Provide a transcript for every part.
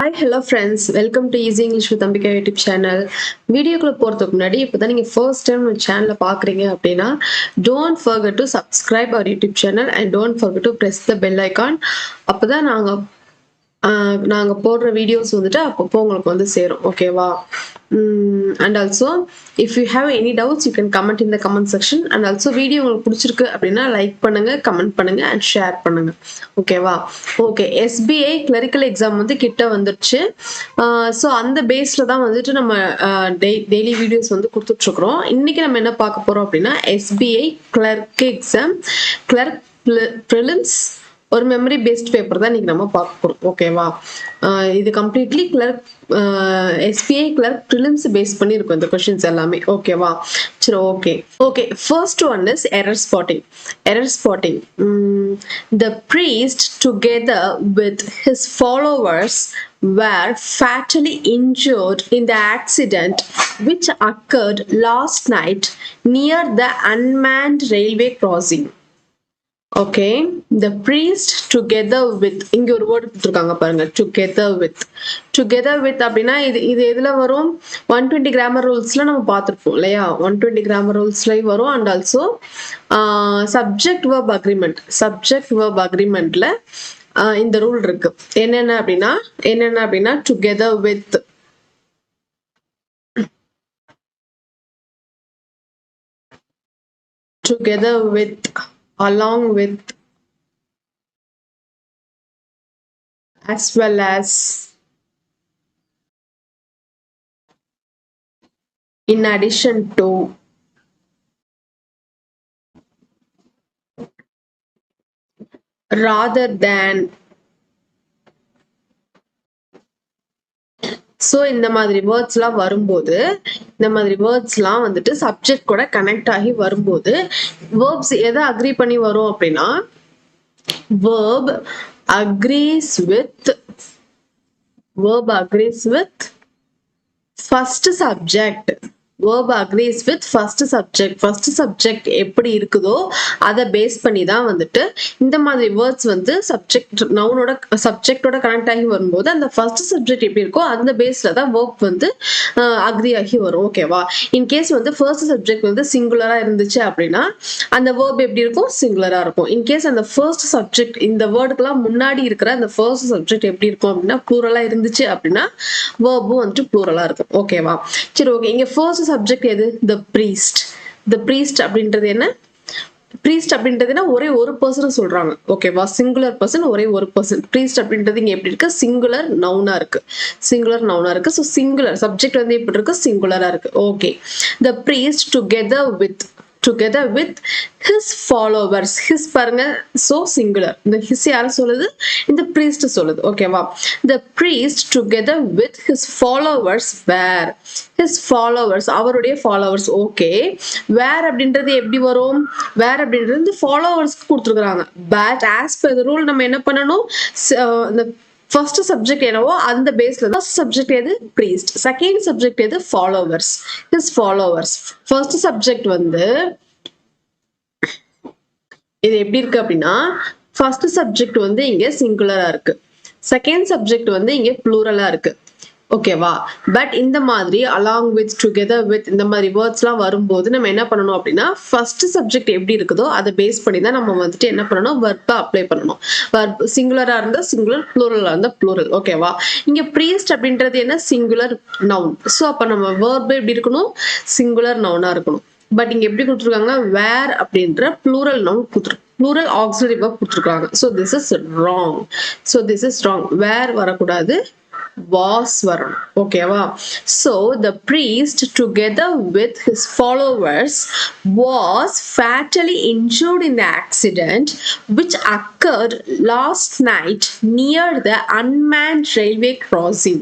Hi, hello friends. Welcome to Easy English with Ambika YouTube channel. வீடியோக்குள்ள போறதுக்கு முன்னாடி இப்போதான் நீங்க first time நம்ம சேனலை பாக்குறீங்க அப்படின்னா don't forget to subscribe our YouTube channel and don't forget to press the bell icon. அப்பதான் நாங்க போடுற வீடியோஸ் வந்துட்டு அப்பப்போ உங்களுக்கு வந்து சேரும். ஓகேவா? And also if you have any doubts you can comment in the comment section, and also video உங்களுக்கு பிடிச்சிருக்கு அப்படின்னா லைக் பண்ணுங்க, கமெண்ட் பண்ணுங்க and ஷேர் பண்ணுங்க. ஓகேவா? ஓகே, SBI clerical exam வந்து கிட்ட வந்துருச்சு. ஸோ அந்த பேஸ்ல தான் வந்துட்டு நம்ம டெய்லி வீடியோஸ் வந்து கொடுத்துட்டு இருக்கிறோம். இன்னைக்கு நம்ம என்ன பார்க்க போறோம் அப்படின்னா SBI clerk exam clerk prelims ஒரு மெமரி பேஸ்ட் பேப்பர் தான் இன்னைக்கு நம்ம பார்க்க போறோம். ஓகேவா? இது completely SBI clerk prelims base பண்ணி இருக்கும் இந்த क्वेश्चंस எல்லாமே. ஓகேவா? சரி, okay first one is error spotting. The priest together with his followers were fatally injured in the accident which occurred last night near the unmanned railway crossing. Okay, the priest together with இங்க ஒரு word கொடுத்திருக்காங்க பாருங்க, together with அப்படின்னா இது எதுல வரும்? 120 grammar ரூல்ஸ்ல நம்ம பார்த்திருப்போம் இல்லையா? 120 கிராமர் ரூல்ஸ்ல வரும். அண்ட் ஆல்சோ சப்ஜெக்ட் வெர்ப் அக்ரிமெண்ட்ல இந்த ரூல் இருக்கு. என்னென்ன அப்படின்னா together with, along with, as well as, in addition to, rather than. So இந்த மாதிரி வேர்ட்ஸ்லாம் வரும்போது, இந்த மாதிரி வேர்ட்ஸ்லாம் வந்துட்டு சப்ஜெக்ட் கூட கனெக்ட் ஆகி வரும்போது வேர்ப்ஸ் எதை அக்ரி பண்ணி வரும் அப்படின்னா verb agrees with first subject. verb agrees with first subject எப்படி இருக்குதோ அதை பேஸ் பண்ணி தான் வந்துட்டு இந்த மாதிரி வேர்ட்ஸ் வந்து சப்ஜெக்டோட கனெக்ட் ஆகி வரும்போது அந்த ஃபர்ஸ்ட் சப்ஜெக்ட் எப்படி இருக்கோ அந்த பேஸ்ல தான் verb வந்து அக்ரி ஆகி வரும். ஓகேவா? இன்கேஸ் வந்து ஃபர்ஸ்ட் சப்ஜெக்ட் வந்து சிங்குலரா இருந்துச்சு அப்படின்னா அந்த verb எப்படி இருக்கும்? சிங்குலரா இருக்கும். இன்கேஸ் அந்த ஃபர்ஸ்ட் சப்ஜெக்ட் இந்த வேர்டுக்கெல்லாம் முன்னாடி இருக்கிற அந்த ஃபர்ஸ்ட் சப்ஜெக்ட் எப்படி இருக்கும் அப்படின்னா ப்ளூரலா இருந்துச்சு அப்படின்னா verb வந்துட்டு ப்ளூரலா இருக்கும். ஓகேவா? சரி, ஓகே. இங்க ஃபர்ஸ்ட் சப்ஜெக்ட் எது? the priest அப்படின்றது என்ன? priest அப்படின்றதுனா ஒரே ஒரு பர்சன் சொல்றாங்க. ஓகேவா? சிங்குலர் பர்சன், ஒரே ஒரு பர்சன். priest அப்படின்றது இங்க எப்படி இருக்கு? சிங்குலர் நவுனா இருக்கு. சோ சிங்குலர் சப்ஜெக்ட் வந்து எப்படி இருக்கு? சிங்குலரா இருக்கு. Okay, the priest together with his followers. his பாருங்க, so singular. இந்த his யார சொல்லுது? இந்த priest சொல்லுது. ஓகேவா? the priest together with his followers were. his followers அவருடைய followers. ஓகே, where அப்படின்றது எப்படி வரும்? where அப்படின்றது இந்த followers கொடுத்திருக்காங்க. but as per the rule நம்ம என்ன பண்ணணும்? the ஃபர்ஸ்ட் சப்ஜெக்ட் என்னவோ அந்த பேஸ்ல தான் சப்ஜெக்ட் எது? priest. செகண்ட் சப்ஜெக்ட் எது? followers. his followers. First subject வந்து இது எப்படி இருக்கு அப்படின்னா ஃபர்ஸ்ட் சப்ஜெக்ட் வந்து இங்க சிங்குலரா இருக்கு, செகண்ட் சப்ஜெக்ட் வந்து இங்க ப்ளூரலா இருக்கு. ஓகேவா? பட் இந்த மாதிரி அலாங் வித், டுகெதர் வித் இந்த மாதிரி வேர்ட்ஸ் எல்லாம் வரும்போது நம்ம என்ன பண்ணணும் அப்படின்னா ஃபர்ஸ்ட் சப்ஜெக்ட் எப்படி இருக்குதோ அதை பேஸ் பண்ணி தான் நம்ம வந்துட்டு என்ன பண்ணணும்? வெர்பை அப்ளை பண்ணணும். வெர்ப் சிங்குலரா இருந்தா சிங்குலர், ப்ளூரலா இருந்தா ப்ளூரல். ஓகேவா? இங்க priest அப்படின்றது என்ன? Singular noun. ஸோ அப்ப நம்ம வெர்ப் எப்படி இருக்கணும்? சிங்குலர் நவுனா இருக்கணும். பட் இங்க எப்படி கொடுத்துருக்காங்க? வேர் அப்படின்ற plural noun plural auxiliary verb கொடுத்துருக்காங்க. So this is wrong. Where வரக்கூடாது, was வரணும். ஓகேவா? so the priest together with his followers was fatally injured in the accident which occurred last night near the unmanned railway crossing.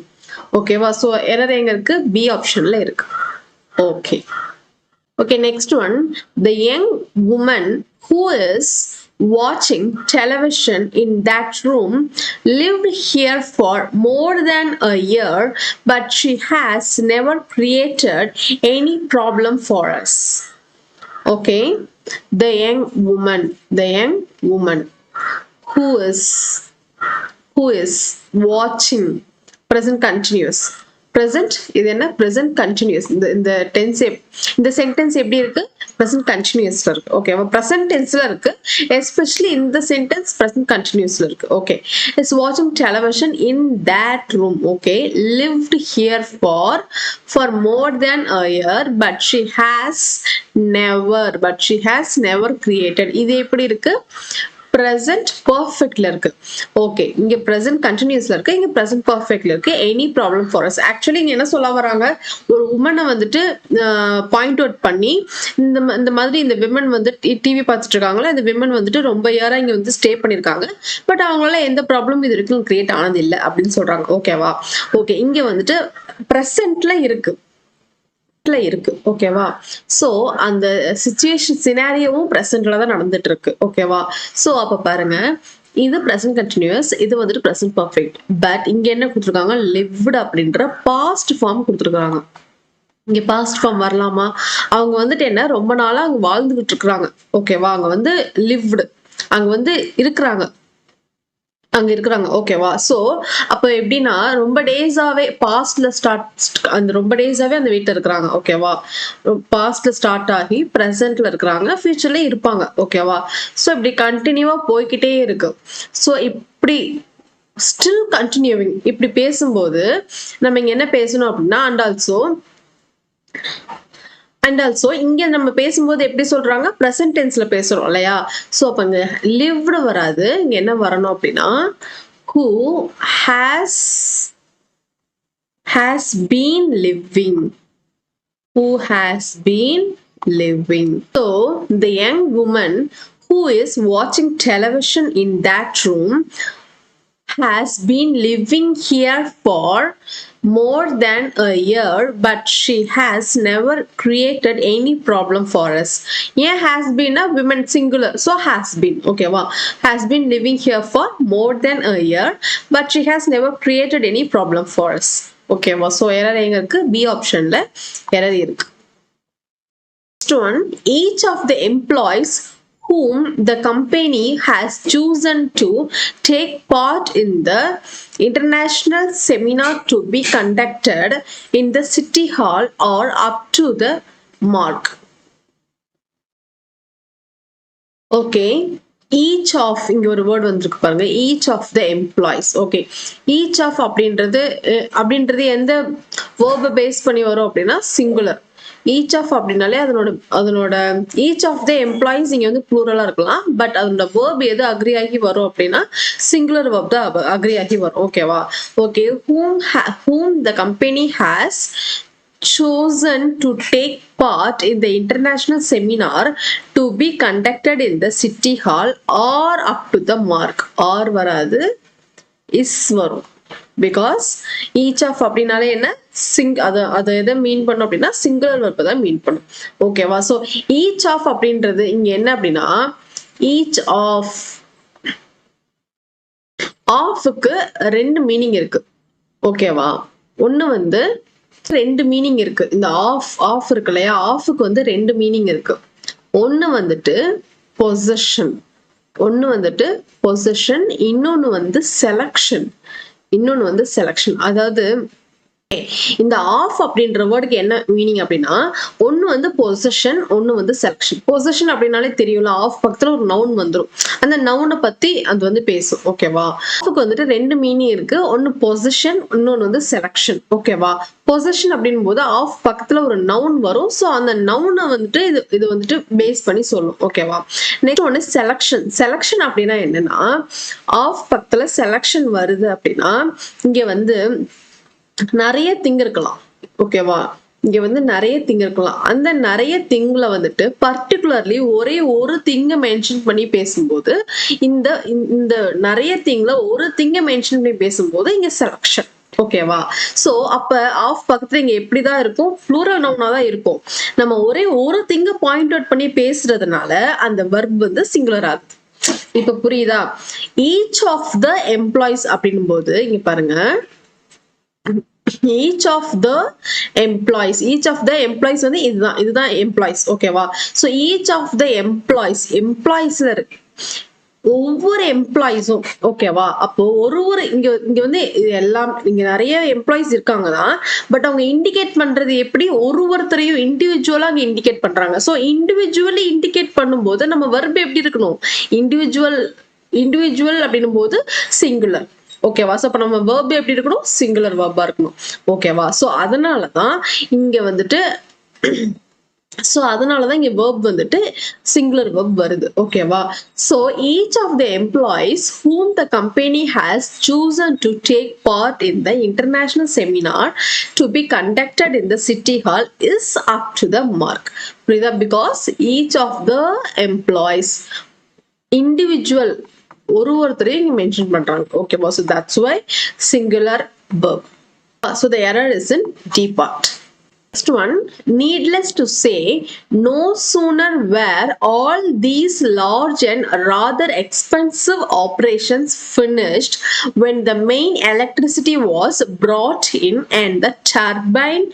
ஓகேவா? so error எங்க இருக்கு? B ஆப்ஷன்ல இருக்கு. Okay, next one. The young woman who is watching television in that room lived here for more than a year, but she has never created any problem for us. Okay, the young woman who is watching present continuous. Present இது என்ன present continuous. இந்த tense இந்த sentence எப்படி இருக்கு? present continuous ல இருக்கு. Okay, present tense ல இருக்கு. especially இந்த sentence present continuous ல இருக்கு. Okay, is watching television in that room. okay, lived here for more than a year, but she has never created. இது எப்படி இருக்கு? present perfect ல இருக்கு. ஓகே, இங்க present continuous ல இருக்கு, இங்க present perfect ல இருக்கு. any problem for us. actually இங்க என்ன சொல்ல வராங்க, ஒரு உமனை வந்துட்டு பாயிண்ட் அவுட் பண்ணி இந்த மாதிரி இந்த விமன் வந்து டிவி பார்த்துட்டு இருக்காங்களா, இந்த விமன் வந்துட்டு ரொம்ப இயரா இங்க வந்து ஸ்டே பண்ணிருக்காங்க, பட் அவங்களால எந்த ப்ராப்ளம் இது வரைக்கும் கிரியேட் ஆனது இல்லை அப்படின்னு சொல்றாங்க. ஓகேவா? ஓகே, இங்க வந்துட்டு பிரசன்ட்ல இருக்கு இருக்கு. ஓகேவா? சோ அந்த சிச்சுவேஷன் சினாரியோவும் பிரசன்ட்ல தான் நடந்துட்டு இருக்கு. ஓகேவா? சோ அப்ப பாருங்க, இது பிரசன்ட் கண்டினியூஸ், இது வந்துட்டு பிரசன்ட் பர்ஃபெக்ட். பட் இங்க என்ன கொடுத்துருக்காங்க, லிவ்டு அப்படின்ற பாஸ்ட் ஃபார்ம் கொடுத்துருக்காங்க. இங்க பாஸ்ட் ஃபார்ம் வரலாமா? அவங்க வந்துட்டு என்ன, ரொம்ப நாளா அங்க வாழ்ந்துகிட்டு இருக்கிறாங்க. ஓகேவா? அங்க வந்து லிவ்டு, அங்க வந்து இருக்கிறாங்க, அங்க இருக்கிறாங்க. ஓகேவா? சோ அப்ப எப்படின்னா ரொம்ப டேஸாவே பாஸ்ட்ல அந்த ரொம்ப டேஸாவே அந்த வீட்டுல இருக்கிறாங்க. ஓகேவா? பாஸ்ட்ல ஸ்டார்ட் ஆகி பிரசன்ட்ல இருக்கிறாங்க, ஃபியூச்சர்ல இருப்பாங்க. ஓகேவா? சோ இப்படி கண்டினியூவா போய்கிட்டே இருக்கு. சோ இப்படி ஸ்டில் கண்டினியூவிங் இப்படி பேசும்போது நம்ம இங்க என்ன பேசணும் அப்படின்னா, அண்ட் ஆல்சோ இங்க நம்ம பேசும்போது எப்படி சொல்றாங்க, பிரசன்ட் டென்ஸ்ல பேசுறோம் இல்லையா? சோ அப்ப இங்க லிவ்டு வராது, இங்க என்ன வரணும் அப்படின்னா, who has been living. who has been living. So the young woman who is watching television in that room has been living here for more than a year, but she has never created any problem for us. Yeah, has been a women singular, so has been. Okay, wow. Has been living here for more than a year, but she has never created any problem for us. Okay, wow. So error எங்க இருக்கு? B option ல error இருக்கு. Next one, each of the employees whom the company has chosen to take part in the international seminar to be conducted in the city hall are up to the mark. Okay, each of இங்க ஒரு word வந்திருக்கு பாருங்க, each of the employees. okay, each of அப்படின்றது எந்த verb base பண்ணி வரும் அப்படின்னா singular. each of அப்படினாலே அதனோட each of the employees இங்க வந்து ப்ளூரலா இருக்கலாம், பட் அதோட verb எது அக்ரி ஆகி வரும் அப்படின்னா சிங்குலர் verb தான் அக்ரி ஆகி வரும். ஓகேவா? Okay, whom the company has chosen to take part in the international seminar to be conducted in the city hall or up to the mark. or வராது, is வரும். because each of அப்படினாலே என்ன, அதை எதை மீன் பண்ணும் அப்படின்னா சிங்குலர் வெர்ப் தான் மீன் பண்ணும். ஓகேவா? சோ each of அப்படின்றது இங்க என்ன அப்படின்னா, each of-க்கு ரெண்டு மீனிங் இருக்கு. ஓகேவா? ஒண்ணு வந்து ரெண்டு மீனிங் இருக்கு. இந்த ஆஃப் இருக்கு இல்லையா, ஆஃப்க்கு வந்து ரெண்டு மீனிங் இருக்கு. ஒண்ணு வந்துட்டு பொசஷன், இன்னொன்னு வந்து செலக்ஷன். அதாவது இந்த ஆஃப் அப்படின்ற வேர்டுக்கு என்ன மீனிங் அப்படின்னா, ஒன்னு வந்து பொசஷன், ஒன்னு வந்து செலக்ஷன். பொசஷன் அப்படின்னாலே தெரியும்ல, ஆஃப் பக்கத்துல ஒரு நவுன் வந்துடும், அந்த நவுனை பத்தி அது வந்து பேசும். ஓகேவா? ஆஃப்க்கு வந்துட்டு ரெண்டு மீனிங் இருக்கு, ஒன்னு பொசிஷன், இன்னொன்னு வந்து செலக்ஷன். ஓகேவா? பொசிஷன் அப்படின் போது ஆஃப் பக்கத்துல ஒரு நவுன் வரும், சோ அந்த நவுனை வந்துட்டு இது வந்துட்டு பேஸ் பண்ணி சொல்லும். ஓகேவா? நெக்ஸ்ட் ஒன்னு செலக்ஷன் அப்படின்னா என்னன்னா, ஆஃப் பக்கத்துல செலக்ஷன் வருது அப்படின்னா இங்க வந்து நிறைய திங் இருக்கலாம். ஓகேவா? இங்க வந்து நிறைய திங் இருக்கலாம். அந்த நிறைய திங்ல வந்துட்டு பர்டிகுலர்லி ஒரே ஒரு திங்க மென்ஷன் பண்ணி பேசும்போது, இந்த நிறைய திங்ல ஒரு திங்க மென்ஷன் பண்ணி பேசும்போது இங்க செலக்ஷன். ஓகேவா? சோ அப்ப ஆஃப் பக்கத்துல இங்க எப்படிதான் இருக்கும், ப்ளூரல் நவுனா தான் இருக்கும். நம்ம ஒரே ஒரு திங்க பாயிண்ட் அவுட் பண்ணி பேசுறதுனால அந்த வெர்ப் வந்து சிங்குலர் ஆகுது. இப்ப புரியுதா? ஈச் ஆஃப் த எம்ப்ளாயிஸ் அப்படின்னும் போது இங்க பாருங்க, each of the employees வந்து இதுதான் employees. ஓகேவா? so each of the employees இருக்கு. ஒவ்வொரு எம்ப்ளாயிஸும் ஓகேவா, அப்போ ஒரு இங்க இங்க வந்து எல்லாம் இங்க நிறைய எம்ப்ளாயிஸ் இருக்காங்க தான், பட் அவங்க இண்டிகேட் பண்றது எப்படி, ஒருத்தரையும் இண்டிவிஜுவலா அங்க இண்டிகேட் பண்றாங்க. ஸோ இண்டிவிஜுவலி இண்டிகேட் பண்ணும்போது நம்ம வெர்ப் எப்படி இருக்கணும், இண்டிவிஜுவல் அப்படின்னும் போது சிங்குலர். ஓகேவா, சோ அப்ப நம்ம வெர்ப் எப்படி இருக்கணும், சிங்குலர் வெர்பா இருக்கணும். ஓகேவா, சோ அதனாலதான் இங்க வந்துட்டு so அதனாலதான் இங்க verb வந்துட்டு singular verb வருது. ஓகேவா, so each of the employees whom the company has chosen to take part in the international seminar to be conducted in the city hall is up to the mark. புரியுதா, because each of the employees individual ஒருத்தரையும் இங்க mention பண்றாங்க. ஓகேவா, so that's why singular verb. So the error is in D part. Next one, needless to say, no sooner were all these large and rather expensive operations finished when the main electricity was brought in and the turbine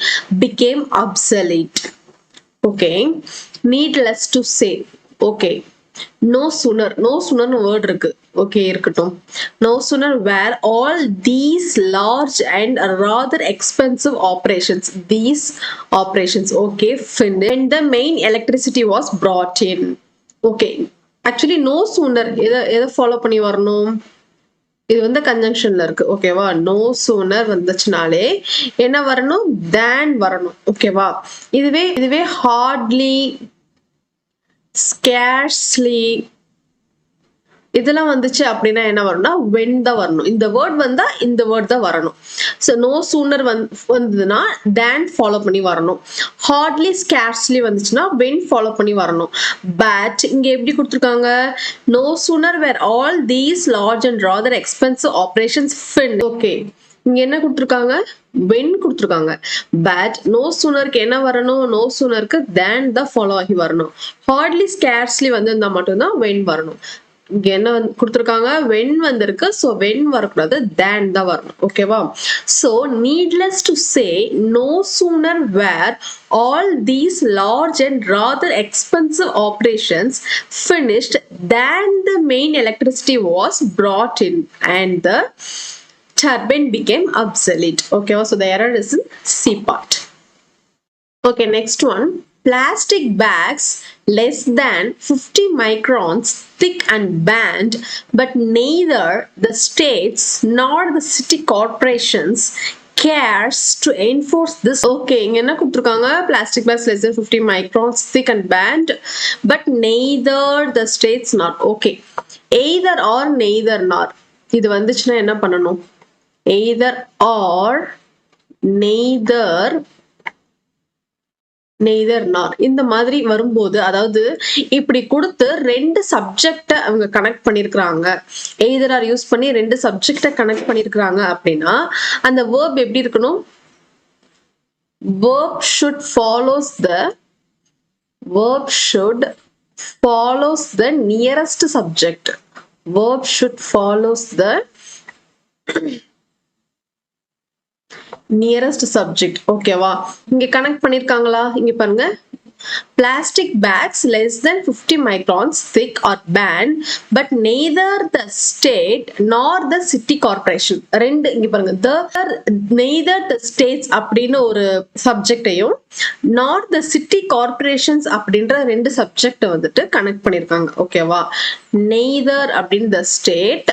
became obsolete. Okay, needless to say. Okay, no sooner word இருக்கு. Okay, இருக்கட்டும். No sooner were all these large and rather expensive operations, okay, finished when the main electricity was brought in. Okay, actually no sooner எதை follow பண்ணி வரணும், இது வந்து கன்ஜங்ஷன்ல இருக்கு. ஓகேவா, no sooner வந்துச்சுனாலே என்ன வரணும், தேன் வரணும். ஓகேவா, இதுவே ஹார்ட்லி, ஸ்கேர்ஸ்லி இதெல்லாம் வந்துச்சு அப்படின்னா என்ன வரும்னா when தான் வரணும். இந்த வேர்ட் வந்தா இந்த வேர்ட் தான் வரணும். ஸோ நோ சூனர் வந்ததுன்னா தேன் ஃபாலோ பண்ணி வரணும். ஹார்ட்லி, ஸ்கேர்ஸ்லி வந்துச்சுன்னா when ஃபாலோ பண்ணி வரணும். பட் இங்க எப்படி கொடுத்துருக்காங்க, no sooner were all these large and rather expensive operations finished. ஓகே, இங்க என்ன கொடுத்துருக்காங்க, when கொடுத்துருக்காங்க. பட் நோ சூனருக்கு என்ன வரணும், நோ சூனருக்கு தேன் தான் ஃபாலோ ஆகி வரணும். ஹார்ட்லி, ஸ்கேர்ஸ்லி வந்திருந்தா மட்டும்தான் when வரணும். இங்க என்ன கொடுத்திருக்காங்க, when வந்திருக்கு. சோ when வரக்கூடாது, then தான் வரணும். ஓகேவா, so needless to say, no sooner were all these large and rather expensive operations finished than the main electricity was brought in and the turbine became obsolete. Okay, so the error is in C part. Okay, next one. Plastic bags less than 50 microns thick and banned, but neither the states nor the city corporations cares to enforce this. Okay, இங்க என்ன கொடுத்திருக்காங்க, plastic bags less than 50 microns thick and banned, but neither the states nor. Okay, either or neither nor இது வந்துச்சுன்னா என்ன பண்ணணும், either or neither nor இந்த மாதிரி வரும்போது, அதாவது இப்படி கொடுத்து ரெண்டு சப்ஜெக்ட அவங்க கனெக்ட் பண்ணிருக்காங்க, either or யூஸ் பண்ணி ரெண்டு சப்ஜெக்ட கனெக்ட் பண்ணிருக்காங்க அப்படின்னா அந்த verb எப்படி இருக்கணும், verb should follows the nearest subject. Verb should follows the nearest subject. ஓகேவா, இங்க கனெக்ட் பண்ணிருக்காங்களா, இங்க பாருங்க, plastic bags less than 50 microns thick or banned, but neither the state nor the city corporation. ரெண்டு இங்க பாருங்க, neither the states அப்படின்னு ஒரு சப்ஜெக்டையும் nor the city corporations அப்படின்ற ரெண்டு சப்ஜெக்ட் வந்துட்டு கனெக்ட் பண்ணிருக்காங்க. ஓகேவா, neither அப்படின்னு the state,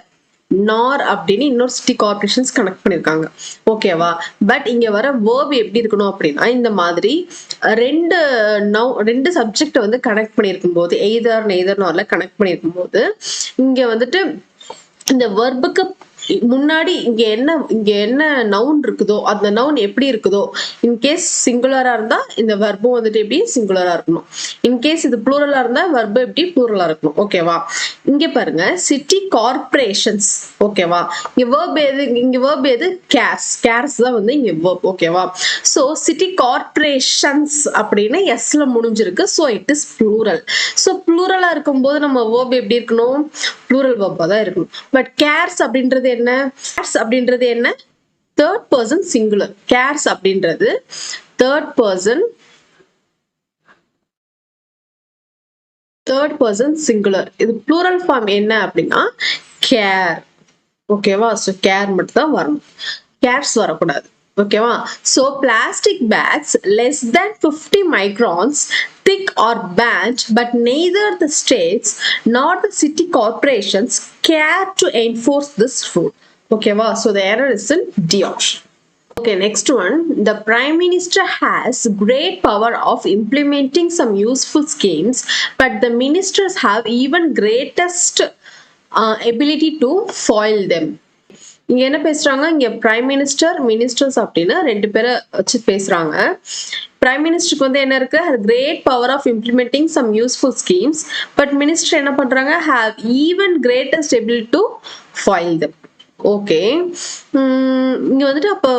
நார் அப்படின்னு இன்னொரு சிட்டி கார்பரேஷன்ஸ் கனெக்ட் பண்ணிருக்காங்க. ஓகேவா, பட் இங்க வர வேர்ப் எப்படி இருக்கணும் அப்படின்னா இந்த மாதிரி ரெண்டு சப்ஜெக்ட் வந்து கனெக்ட் பண்ணிருக்கும் போது, எய்தர் நெய்தர் நார்ல கனெக்ட் பண்ணிருக்கும் போது இங்க வந்துட்டு இந்த வெர்புக்கு முன்னாடி இங்க என்ன நவுன் இருக்குதோ அந்த நவுன் எப்படி இருக்குதோ, இன்கேஸ் சிங்குலரா இருந்தா இந்த வெர்பும் வந்துட்டு எப்படி சிங்குலரா இருக்கணும், இன்கேஸ் இது ப்ளூரலா இருந்தா வெர்பு எப்படி ப்ளூரலா இருக்கணும். ஓகேவா, இங்க பாருங்க, சிட்டி கார்பரேஷன்ஸ். ஓகேவா, இங்க வெர்ப் எது கேர்ஸ் தான் வந்து இங்க வெர்ப். ஓகேவா, சோ சிட்டி கார்பரேஷன்ஸ் அப்படின்னு எஸ்ல முடிஞ்சிருக்கு. So it is plural. சோ ப்ளூரலா இருக்கும்போது நம்ம வெர்ப் எப்படி இருக்கணும், ப்ளூரல் வெர்பா தான் இருக்கணும். பட் கேர்ஸ் அப்படின்றது என்ன, தேர்ட் பர்சன் சிங்குலர். கேர்ஸ் அப்படின்றது third person third person singular. இது plural form என்ன அப்படின்னா care. ஓகேவா? ஸோ கேர் மட்டும் தான் வரணும், கேர்ஸ் வரக்கூடாது. ஓகேவா? So plastic packs less than 50 microns thick or bent, but neither the states nor the city corporations care to enforce this rule. ஓகேவா? So the error is in D option. Okay, next one. The Prime Minister has great power of implementing some useful schemes, but the ministers have even greatest ability to foil them. இங்க என்ன பேசுறாங்க? இங்க prime minister, ministers அப்படின்னு ரெண்டு பேரை வச்சு பேசுறாங்க. Prime மினிஸ்டருக்கு வந்து என்ன இருக்கு? Great power of implementing some useful schemes, but minister என்ன பண்றாங்க? Have even greatest ability to file them. Okay, இங்க வந்துட்டு அப்போ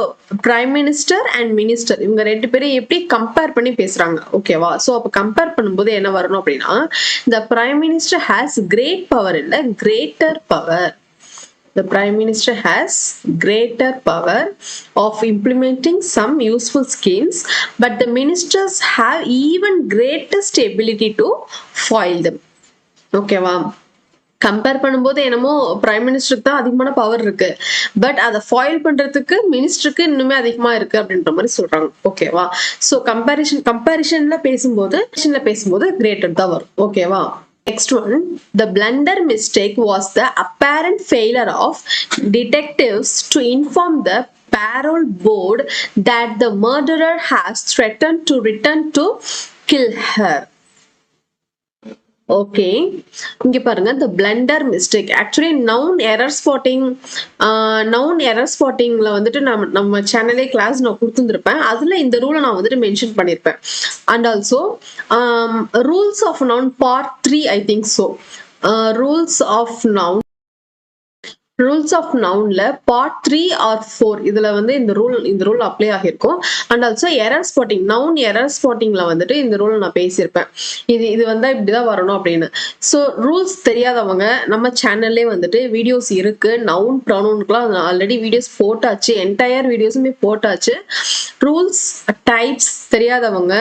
பிரைம் மினிஸ்டர் அண்ட் மினிஸ்டர் இவங்க ரெண்டு பேரும் எப்படி கம்பேர் பண்ணி பேசுறாங்க? ஓகேவா? ஸோ அப்போ கம்பேர் பண்ணும்போது என்ன வரணும் அப்படின்னா, the prime minister has great power இல்ல greater power. The prime minister has greater power of implementing some useful schemes, but the ministers have even greatest ability to foil them. ஓகேவா? Compare பண்ணும்போது என்னமோ prime மினிஸ்டருக்கு தான் அதிகமான power இருக்கு, but அதை foil பண்றதுக்கு மினிஸ்டருக்கு இன்னுமே அதிகமா இருக்கு அப்படின்ற மாதிரி சொல்றாங்க. ஓகேவா? ஸோ கம்பேரிஷன்ல பேசும்போது கிரேட்டர் தான் வரும். ஓகேவா? Next one, the blunder mistake was the apparent failure of detectives to inform the parole board that the murderer has threatened to return to kill her. Okay, இங்க பாருங்க, the blunder mistake actually noun error spottingல வந்துட்டு நம்ம சேனலே class நான் கொடுத்துருப்பேன். அதுல இந்த ரூலை நான் வந்துட்டு மென்ஷன் பண்ணிருப்பேன். And also rules of noun part 3 I think so. Rules of நவுன்ல பார்ட் 3 ஆர் 4 இதுல வந்து இந்த ரூல் அப்ளை ஆகிருக்கும். And also error spotting, noun error ஸ்பாட்டிங்ல வந்துட்டு இந்த ரூல் நான் பேசியிருப்பேன். இது வந்தா இப்படிதான் வரணும் அப்படின்னு. ஸோ ரூல்ஸ் தெரியாதவங்க நம்ம சேனல்லே வந்துட்டு வீடியோஸ் இருக்கு. நவுன் ப்ரொனவுனுக்குலாம் ஆல்ரெடி வீடியோஸ் போட்டாச்சு, என்டையர் வீடியோஸுமே போட்டாச்சு. ரூல்ஸ் டைப்ஸ் தெரியாதவங்க,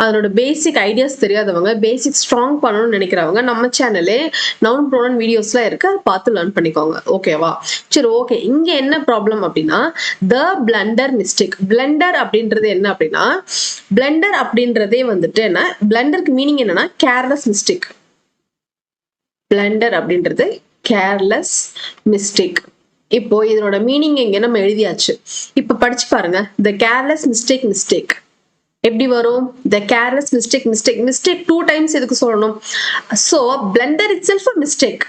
அதனோட பேசிக் ஐடியாஸ் தெரியாதவங்க, பேசிக் ஸ்ட்ராங் பண்ணணும்னு நினைக்கிறவங்க நம்ம சேனல்லே நவுன் ப்ரொனவுன் வீடியோஸ்லாம் இருக்கு, அதை பார்த்து லேர்ன் பண்ணிக்கோங்க. ஓகேவா? சரி, ஓகே. இங்க என்ன ப்ராப்ளம் அப்படின்னா, the blunder mistake. blunder அப்படின்றது என்ன அப்படின்னா, blunder அப்படின்றதே வந்துட்டு என்ன, blunderக்கு மீனிங் என்னன்னா careless mistake. blunder அப்படின்றது careless mistake. இப்போ இதனோட மீனிங் எங்க நம்ம எழுதியாச்சு. இப்ப படிச்சு பாருங்க. the careless mistake எப்படி வரும்? the careless mistake 2 times எதுக்கு சொல்லணும்? so blunder itself a mistake.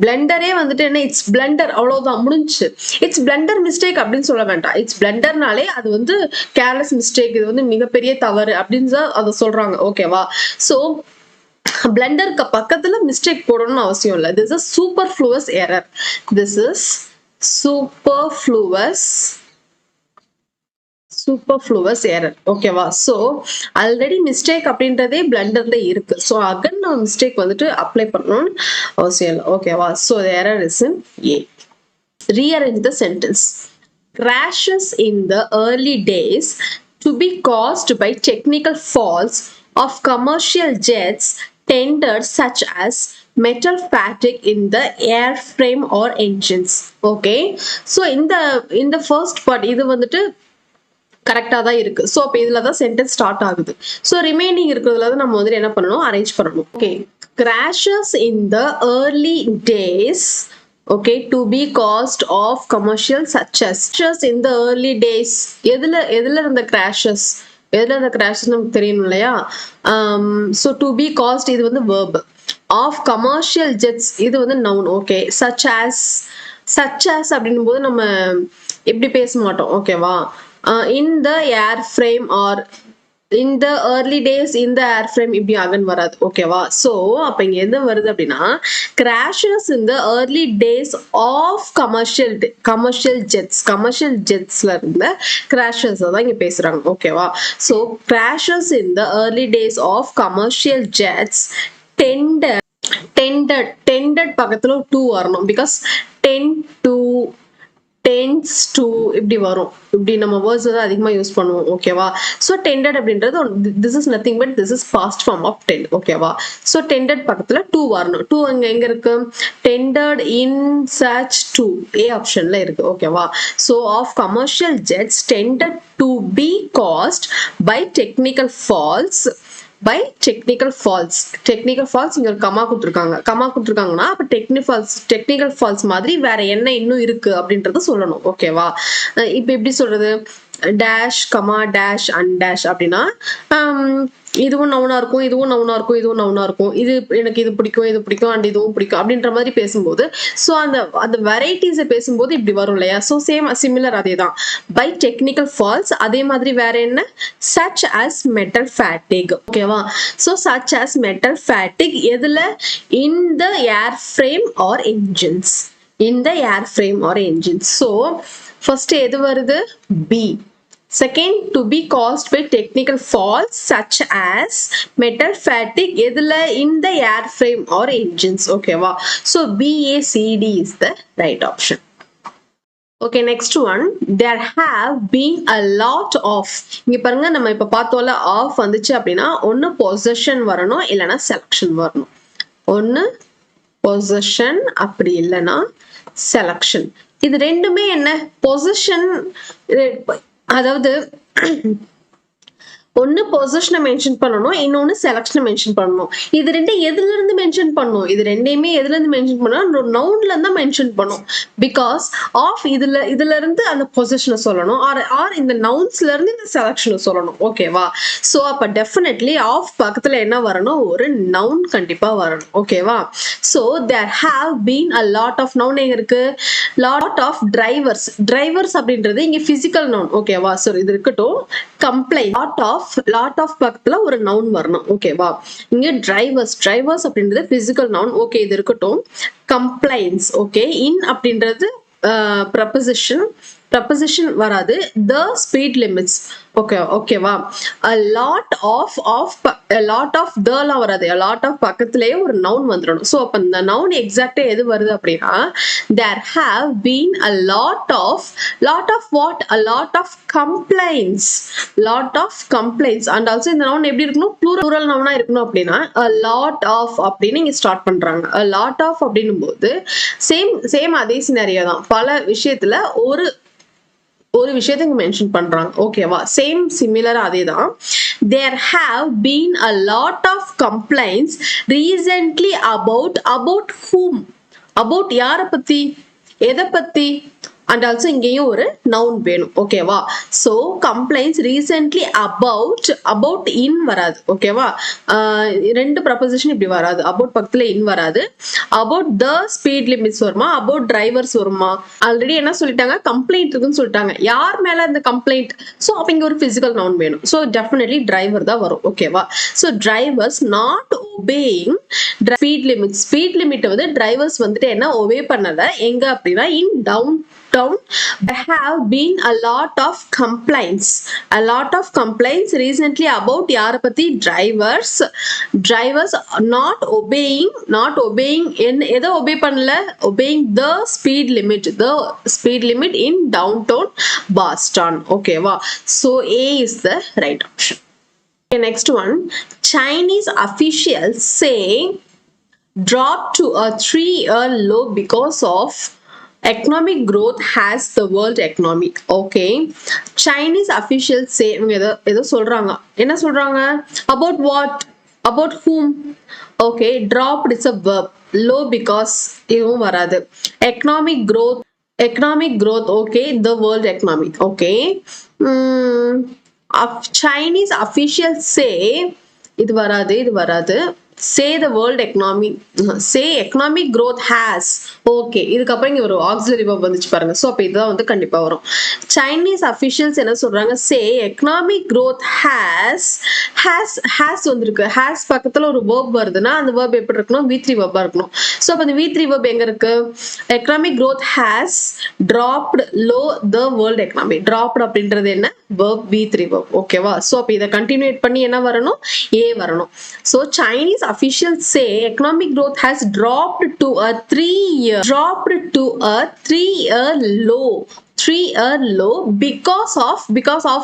பிளண்டரே வந்துட்டு என்ன, இட்ஸ் பிளண்டர், அவ்வளவுதான், முடிஞ்சு. இட்ஸ் பிளண்டர் மிஸ்டேக் அப்படின்னு சொல்ல வேண்டாம். இட்ஸ் பிளண்டர்னாலே அது வந்து கேர்லெஸ் மிஸ்டேக், இது வந்து மிகப்பெரிய தவறு அப்படின்னு அதை சொல்றாங்க. ஓகேவா? ஸோ பிளண்டருக்கு பக்கத்துல மிஸ்டேக் போடணும்னு அவசியம் இல்லை. This is superfluous error. This is superfluous error. ஓகேவா? ஸோ ஆல்ரெடி மிஸ்டேக் அப்படின்றதே பிளண்டர்ல இருக்கு. ஸோ அகன் நம்ம மிஸ்டேக் வந்துட்டு அப்ளை பண்ணணும்னு அவசியம் இல்லை. ஓகேவா? So the error is in A. Rearrange the sentence. Crashes in the early days to be caused by technical faults of commercial jets tendered such as metal fatigue in the airframe or engines. Okay, so in the first part இது வந்துட்டு கரெக்டா தான் இருக்கு. So அப்போ இதுல தான் sentence start ஆகுது. So remaining இருக்கிறதுல தான் நம்ம வந்துட்டு என்ன பண்ணணும், அரேஞ்ச் பண்ணணும். Okay, crashes in the early days, okay, to be caused of commercial such as in the early days. எதுல இருந்த crashes நமக்கு தெரியணும் இல்லையா? ஸோ to be caused இது வந்து verb. of commercial jets இது வந்து noun. ஓகே, such as அப்படின்னும் போது நம்ம எப்படி பேச மாட்டோம். ஓகேவா? in the airframe or in the early days in the airframe இப்படி அகன் வராது. ஓகேவா? ஸோ அப்ப இங்க எது வருது அப்படின்னா, crashes in the early days of commercial jetsல இருந்த crashes தான் இங்க பேசுறாங்க. ஓகேவா? So crashes in the early days of commercial jets tendered பக்கத்துல 2 வரணும். because tends to இப்படி வரும். இப்படி நம்ம வேர்ட்ஸ் வந்து அதிகமா யூஸ் பண்ணுவோம். ஓகேவா? ஸோ டெண்டட் அப்படின்றது this is nothing but this is past form of tend. ஓகேவா? ஸோ டெண்டட் பக்கத்துல to வரணும். to எங்க இருக்கு? Tendered in such to A ஆப்ஷன்ல இருக்கு. ஓகேவா? So of commercial jets tended to be caused by technical faults இங்க ஒரு கமா கொடுத்துருக்காங்கன்னா அப்ப டெக்னிக்கல் ஃபால்ஸ் மாதிரி வேற என்ன இன்னும் இருக்கு அப்படின்றத சொல்லணும். ஓகேவா? இப்ப எப்படி சொல்றது? Dash comma dash and dash அப்படின்னா இதுவும் நவுனா இருக்கும், இதுவும் நவுனா இருக்கும், இதுவும் நவுனா இருக்கும், இது எனக்கு இது பிடிக்கும் அண்ட் இதுவும் பிடிக்கும் அப்படின்ற மாதிரி பேசும்போது ஸோ அந்த வெரைட்டிஸை பேசும்போது இப்படி வரும் இல்லையா? ஸோ சிமிலர் அதே தான். பை டெக்னிக்கல் ஃபால்ஸ் அதே மாதிரி வேற என்ன? Such as metal fatigue. ஓகேவா? So such as metal fatigue எதுல? In the air frame or engines. In the air frame or engines. So first எது வருது? B. Second, to be caused by technical faults such as metal fatigue எதுல? in the airframe or engines. ஓகேவா? so BACD is the right option. Okay, next one. There have been a lot of. இங்க பாருங்க, நம்ம இப்ப பார்த்தோம்ல of வந்துச்சு அப்படின்னா ஒன்னு possession வரணும் இல்லனா selection வரணும். ஒன்னு possession அப்படி இல்லனா selection. இது ரெண்டுமே என்ன? possession அதாவது ஒன்னு பொசிஷனை மென்ஷன் பண்ணணும், இன்னொன்னு செலக்ஷனை மென்ஷன் பண்ணணும். இது ரெண்டும் எதுல இருந்து மென்ஷன் பண்ணணும்? இது ரெண்டையுமே எதுல இருந்து மென்ஷன் பண்ணணும்? நவுன்ல இருந்தா மென்ஷன் பண்ணும். பிகாஸ் ஆஃப் இதுல இருந்து அந்த பொசிஷனை சொல்லணும், ஆர் இந்த நவுன்ஸ்ல இருந்து இந்த செலக்ஷனை சொல்லணும். ஓகேவா? சோ அப்ப டெஃபினெட்லி ஆஃப் பக்கத்துல என்ன வரணும்? ஒரு நவுன் கண்டிப்பா வரணும். ஓகேவா? So there have been a lot of noun எங்க இருக்கு? லாட் ஆஃப் டிரைவர்ஸ் அப்படின்றது இங்க பிசிக்கல் நவுன். ஓகேவா? சோ இது இருக்கட்டும். கம்ப்ளைண்ட் லாட் ஆஃப் பக்கத்துல ஒரு நவுன் வரணும். ஓகேவா? இங்க டிரைவர்ஸ் அப்படின்றது பிசிக்கல் நவுன். ஓகே, இது இருக்கட்டும். கம்ப்ளைண்ட்ஸ். ஓகே, இன் அப்படின்றது preposition வராது. the speed limits. ஓகேவா? a lot of the லாம் வராது. a lot of பக்கத்திலேயே ஒரு நவுன் வந்துடணும். சோ அப்ப இந்த நவுன் எக்ஸாக்ட்டா எது வருது அப்படின்னா there have been a lot of what? a lot of complaints and also இந்த நவுன் எப்படி இருக்கணும்? plural நவுனா இருக்கணும். அப்படின்னா a lot of அப்படின்னு இங்க ஸ்டார்ட் பண்றாங்க. a lot of அப்படின்னும் போது சேம் அதே சினாரியோ தான். பல விஷயத்துல ஒரு விஷயத்தை மென்ஷன் பண்றாங்க. ஓகேவா? சேம் சிமிலர் அதேதான். there have been a lot of complaints recently about whom? about யார பத்தி? எதை பத்தி? and also இங்கேயும் ஒரு noun வேணும். ஓகேவா? so complaints recently about in வராது. ஓகேவா? ரெண்டு preposition இப்படி வராது. about பக்கத்துல in வராது. about the speed limits வருமா? about drivers வருமா? ஆல்ரெடி என்ன சொல்லிட்டாங்க? கம்ப்ளைண்ட் இருக்குன்னு சொல்லிட்டாங்க. யார் மேல இந்த கம்ப்ளைண்ட்? so அப்ப இங்க ஒரு physical noun வேணும். so definitely driver தான் வரும். ஓகேவா? so drivers not obeying speed limit வந்து drivers வந்துட்டு என்ன obey பண்ணல. எங்க அப்படின்னா in downtown there have been a lot of complaints recently about யார பத்தி? drivers not obeying எதை obey பண்ணல? obeying the speed limit in downtown Boston. ஓகேவா? so A is the right option. Okay, next one. Chinese officials say dropped to a 3-year low because of economic growth has the world economy. Okay, Chinese officials say ஏதோ சொல்றாங்க. என்ன சொல்றாங்க? about what? about whom? okay, dropped is a verb. low because இதுவும் வராது. economic growth. okay, the world economy. okay, Chinese officials say இது வராது. say the world economy. say economic growth has. okay, இதுக்கப்புறம் இங்க ஒரு auxiliary verb வந்துச்சு பாருங்க. So அப்ப இதுதான் வந்து கண்டிப்பா வரும். Chinese officials என்ன சொல்றாங்க? say economic growth has வந்திருக்கு. has பக்கத்துல ஒரு verb வருதுன்னா அந்த verb எப்படி இருக்கணும்? V3 verb இருக்கணும். சோ அப்ப இந்த V3 verb எங்க இருக்கு? economic growth has dropped low the world economy. dropped அப்படின்றது என்ன? verb V3 verb. ஓகேவா? சோ அப்ப இத கண்டினியூட் பண்ணி என்ன வரணும்? A வரணும். so Chinese officials say economic growth has dropped to a 3-year low. 3-year low because of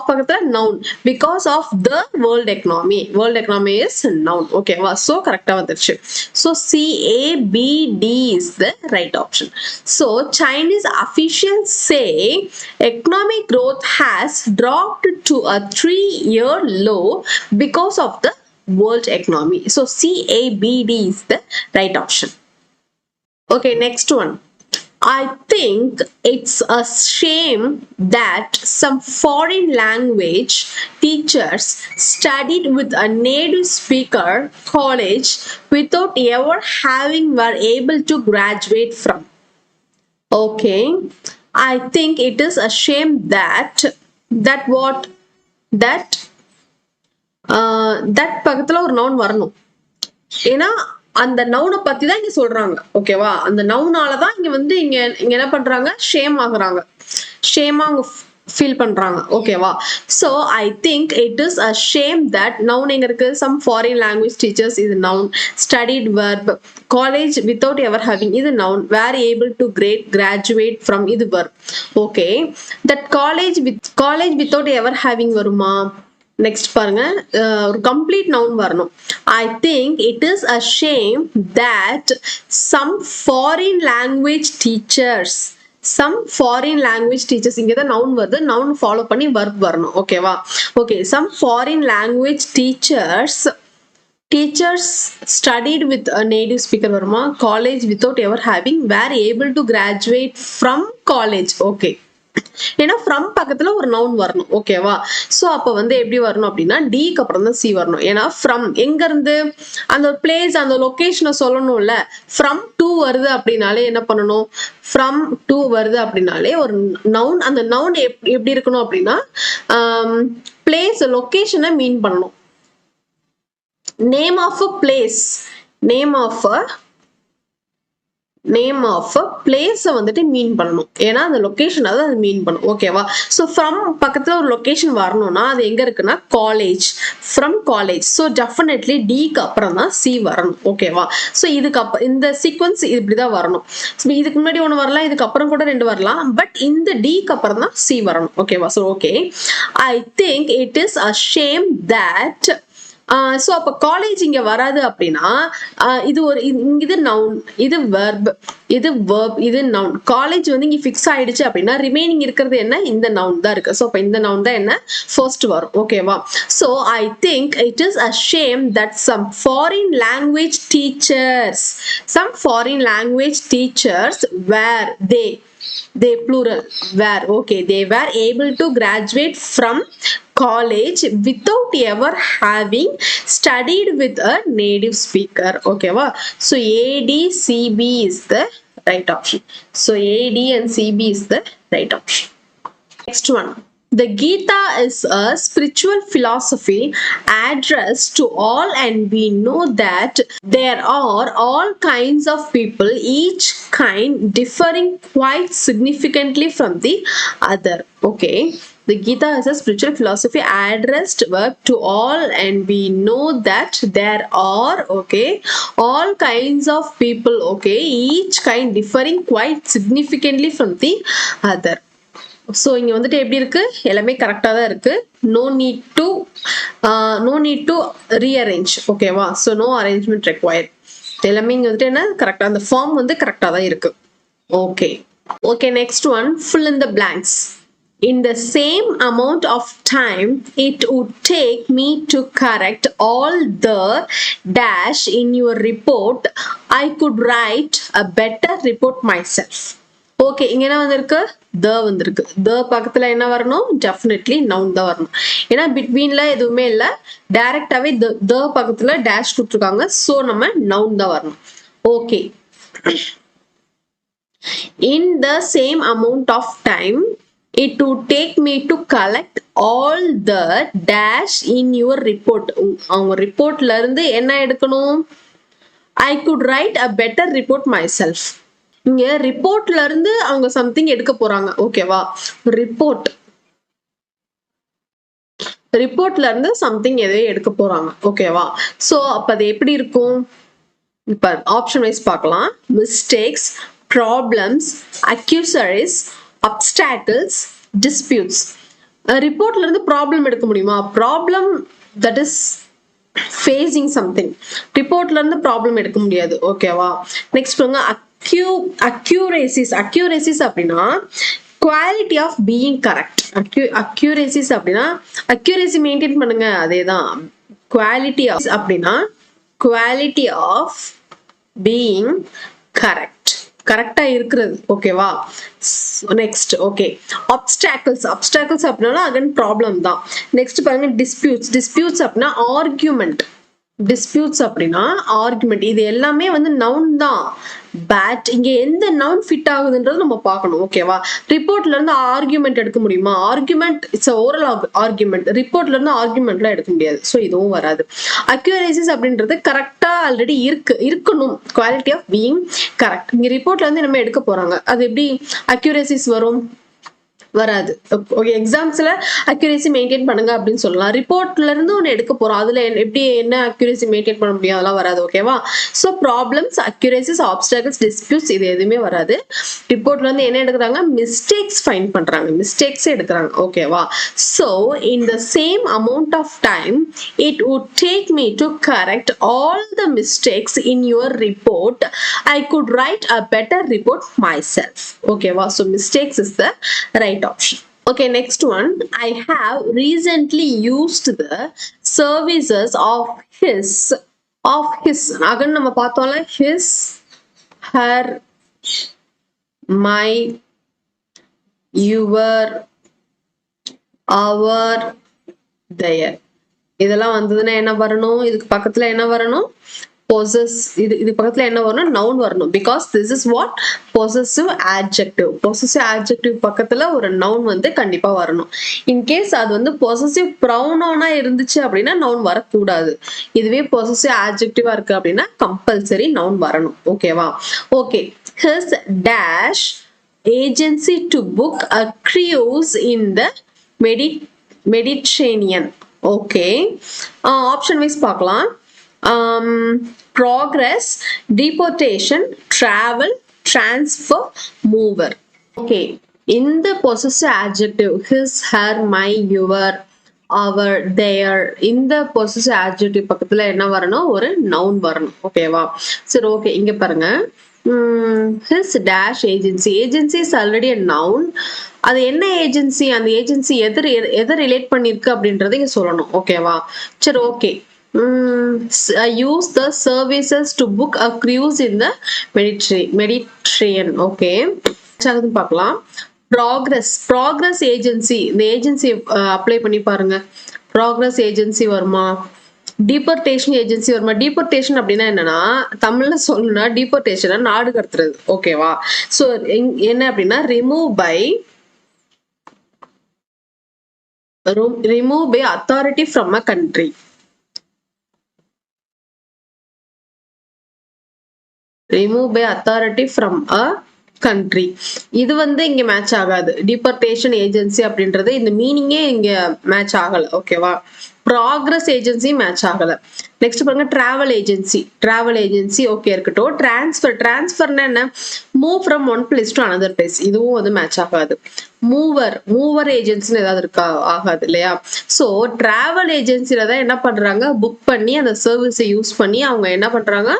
பக்கத்துல noun, because of the world economy. World economy is noun. Okay வா, so கரெக்டா வந்துருச்சு. So CABD is the right option. So Chinese officials say economic growth has dropped to a 3-year low because of the world economy. So CABD is the right option. Okay, next one. I think it's a shame that some foreign language teachers studied with a native speaker college without ever having were able to graduate from. Okay, I think it is a shame that பக்கத்துல ஒரு noun வரணும். ஏன்னா அந்த நவுனை பத்தி தான் இங்க சொல்றாங்க. ஓகேவா, அந்த நவுனாலதான் இங்க வந்து இங்க என்ன பண்றாங்க, ஷேம் ஆகுறாங்க, ஷேமா அவங்க ஃபீல் பண்றாங்க. ஓகேவா, so I think it is a shame that noun எங்க இருக்கு, சம் ஃபாரின் லாங்குவேஜ் டீச்சர்ஸ் இது noun, studied verb, college without ever having இது noun, were able to graduate from இது verb. Okay, that college without ever having வருமா? Next பாருங்க, ஒரு complete noun வரணும். I think it is a shame that some foreign language teachers இங்கதான் noun வருது, noun follow பண்ணி verb வரணும். ஓகேவா, okay, some foreign language teachers studied with a native speaker வருமா? College without ever having were able to graduate from college. Okay, ஏன்னா from பக்கத்துல ஒரு noun வரணும். ஓகேவா, சோ அப்ப வந்து எப்படி வரணும் அப்படின்னா டிக்கு அப்புறம் தான் சி வரணும். ஏன்னா ஃப்ரம் எங்க இருந்து, அந்த பிளேஸ் அந்த லொகேஷனை சொல்லணும்ல. ஃப்ரம் டு வருது அப்படின்னாலே என்ன பண்ணணும், ஃப்ரம் டு வருது அப்படின்னாலே ஒரு நவுன், அந்த நவுன் எப்படி இருக்கணும் அப்படின்னா பிளேஸ் லொகேஷனை மீன் பண்ணணும். Name of a place, name of a பிளேஸ வந்துட்டு மீன் பண்ணணும். ஏன்னா அந்த லொகேஷன் அது மீன் பண்ணும். ஓகேவா, ஸோ ஃப்ரம் பக்கத்துல ஒரு லொகேஷன் வரணும்னா அது எங்க இருக்குன்னா college, from college. So definitely டிக்கு அப்புறம் தான் சி வரணும். ஓகேவா, ஸோ இதுக்கு அப்புறம் இந்த சீக்வன்ஸ் இப்படிதான் வரணும். இதுக்கு முன்னாடி ஒன்று வரலாம், இதுக்கு அப்புறம் கூட 2 வரலாம், பட் இந்த டிக்கு அப்புறம் தான் சி வரணும். ஓகேவா, so okay, I think it is a shame that so அப்ப காலேஜ் இங்க வராது அப்படின்னா இது ஒரு இது நவுன், இது வெர்ப், இது நவுன். காலேஜ் வந்து இங்க ஃபிக்ஸ் ஆயிடுச்சு அப்படின்னா ரிமைனிங் இருக்கிறது என்ன, இந்த நவுன் தான் இருக்கு. சோ அப்ப இந்த நவுன் தான் என்ன ஃபர்ஸ்ட் வரும். ஓகேவா, so I think it is a shame that some foreign language teachers were they plural were, okay, they were able to graduate from college without ever having studied with a native speaker. Okay va, so ADCB is the right option. So AD and CB is the right option. Next one, the Gita is a spiritual philosophy addressed to all, and we know that there are all kinds of people, each kind differing quite significantly from the other. Okay, the Gita is a spiritual philosophy addressed to all, and we know that there are, okay, all kinds of people, okay, each kind differing quite significantly from the other. So இங்க வந்துட்டு எப்படி இருக்கு, எல்லாமே கரெக்டா தான் இருக்கு. No need to rearrange. ஓகேவா, so no arrangement required. எல்லாமே இங்க வந்துட்டு என்ன கரெக்டா, அந்த ஃபார்ம் வந்து கரெக்டா தான் இருக்கு. Okay, next one, fill in the blanks. In the same amount of time it would take me to correct all the dash in your report, I could write a better report myself. Okay, இங்க என்ன வந்திருக்கு, வந்திருக்கு. பக்கத்துல என்ன வரணும், definitely noun தான் வரணும். ஏன்னா பிட்வீன்ல எதுவுமே இல்ல, டைரக்டாவே பக்கத்துல டேஷ் கொடுத்துருக்காங்க. சோ நம்ம நவுன் தான் வரணும். Okay, in the same amount of time it would take me to collect all the dash in your report. அவங்க ரிப்போர்ட்ல இருந்து என்ன எடுக்கணும், I could write a better report myself. இங்க ரிப்போர்ட்ல இருந்து அவங்க சம்திங் எடுக்க போறாங்க. ஓகேவா, ரிப்போர்ட் ரிப்போர்ட்ல இருந்து சம்திங் எதையோ எடுக்க போறாங்க. ஓகேவா? சோ அப்ப அது எப்படி இருக்கும்? இப்ப ஆப்ஷன் வைஸ் பார்க்கலாம். Mistakes, problems, accuracies, obstacles, disputes. ரிப்போர்ட்ல இருந்து ப்ராப்ளம் எடுக்க முடியுமா? Problem that is facing something. ரிப்போர்ட்ல இருந்து ப்ராப்ளம் எடுக்க முடியாது. ஓகேவா? நெக்ஸ்ட் பாருங்க, அக்யூரேசிஸ் அப்படின்னா quality of being correct. Accuracies அப்படின்னா அக்யூரேசி மெயின்டைன் பண்ணுங்க, அதேதான். குவாலிட்டி அப்படின்னா குவாலிட்டி ஆஃப் பீயிங் கரெக்ட், கரெக்டா இருக்கிறது. ஓகேவா? நெக்ஸ்ட் ஓகே, அப்டாக்கிள்ஸ் அப்படின்னா அகைன் ப்ராப்ளம் தான். நெக்ஸ்ட் பாருங்க, டிஸ்பியூட்ஸ் அப்படின்னா ஆர்கியூமெண்ட். டிஸ்பியூட்ஸ் அப்படின்னா ஆர்குமெண்ட். இது எல்லாமே வந்து நவுன் தான். பட் இங்க எந்த நவுன் ஃபிட் ஆகுதுன்றது நம்ம பார்க்கணும். ஓகேவா? ரிப்போர்ட்ல இருந்து ஆர்குமெண்ட் எடுக்க முடியுமா? Argument it's oral argument. ரிப்போர்ட்ல இருந்து ஆர்குமெண்ட்லாம் எடுக்க முடியாது. ஸோ இதுவும் வராது. அக்யூரேசிஸ் அப்படின்றது கரெக்டா ஆல்ரெடி இருக்கணும். Quality of being correct. இங்க ரிப்போர்ட்ல இருந்து நம்ம எடுக்க போறாங்க, அது எப்படி அக்யூரேசிஸ் வரும்? வராது. ஓகே, எக்ஸாம்ஸ்ல அக்யூரேசி மெயின்டைன் பண்ணுங்க அப்படின்னு சொல்லலாம். ரிப்போர்ட்ல இருந்து ஒன்று எடுக்க போறோம், அதுல எப்படி என்ன அக்யூரேசி மெயின்டைன் பண்ண முடியும்? அதெல்லாம் வராது. ஓகேவா? ஸோ ப்ராப்ளம்ஸ், அக்யூரேசிஸ், ஆப்ஸ்டாக்கிள்ஸ், டிஸ்பியூட்ஸ் இது எதுவுமே வராது. ரிப்போர்ட்ல இருந்து என்ன எடுக்கிறாங்க? மிஸ்டேக்ஸ் ஃபைண்ட் பண்றாங்க, மிஸ்டேக்ஸ் எடுக்கிறாங்க. ஓகேவா? So in the same amount of time it would take me to correct all the mistakes in your report. I could write a better report myself. ஓகேவா? So mistakes is the right option. Okay, next one. I have recently used the services of his. Again நம்ம பார்த்தோம்ல, his, her, my, your, our, their. இதெல்லாம் வந்ததுன்னா என்ன வரணும்? இதுக்கு பக்கத்துல என்ன வரணும்? possess. இது பக்கத்துல என்ன வரணும்? noun வரணும். because this is what possessive adjective. possessive adjective பக்கத்துல ஒரு noun வந்து கண்டிப்பா வரணும். in case அது வந்து possessive pronoun இருந்துச்சு அப்படின்னா noun வரக்கூடாது. இதுவே possessive adjective இருக்கு அப்படின்னா compulsory noun வரணும். ஓகேவா? okay, his dash agency to book a cruise in the Mediterranean. okay, option wise பார்க்கலாம். progress, deportation, travel, transfer, mover. okay, in the possessive adjective his, her, my, your, our, their, இந்த possessive adjective பக்கத்துல என்ன வரணும்? ஒரு noun வரணும். ஓகேவா? சரி, okay, இங்க பாருங்க. his dash agency. agency is already a noun. அது என்ன ஏஜென்சி? அந்த ஏஜென்சி எதை ரிலேட் பண்ணிருக்கு அப்படின்றத இங்க சொல்லணும். ஓகேவா? சரி, okay. use the services to book a cruise in the Mediterranean. okay, பார்க்கலாம். progress agency. இந்த ஏஜென்சி அப்ளை பண்ணி பாருங்க. progress agency வருமா? deportation agency வருமா? deportation அப்படின்னா என்னன்னா, தமிழ்ல சொல்லணும்னா deportation நாடு கடத்துறது. ஓகேவா? சோ என்ன அப்படின்னா remove by authority from a country. remove by authority from a country. இது வந்து இங்க மேட்ச் ஆகாது. டிபோர்டேஷன் ஏஜென்சி அப்படின்றது இந்த மீனிங்கே இங்க மேட்ச் ஆகல. ஓகேவா? ப்ராக்ரஸ் ஏஜென்சி மேட்ச் ஆகல. நெக்ஸ்ட் பாருங்க, டிராவல் ஏஜென்சி ஓகே இருக்கட்டும். டிரான்ஸ்ஃபர்னா என்ன? Move from one place to another place. இதுவும் வந்து மேட்ச் ஆகாது. மூவர் ஏஜென்சின்னு ஏதாவது இருக்கா? ஆகாது இல்லையா? ஸோ டிராவல் ஏஜென்சில தான் என்ன பண்றாங்க? புக் பண்ணி அந்த சர்வீஸை யூஸ் பண்ணி அவங்க என்ன பண்றாங்க?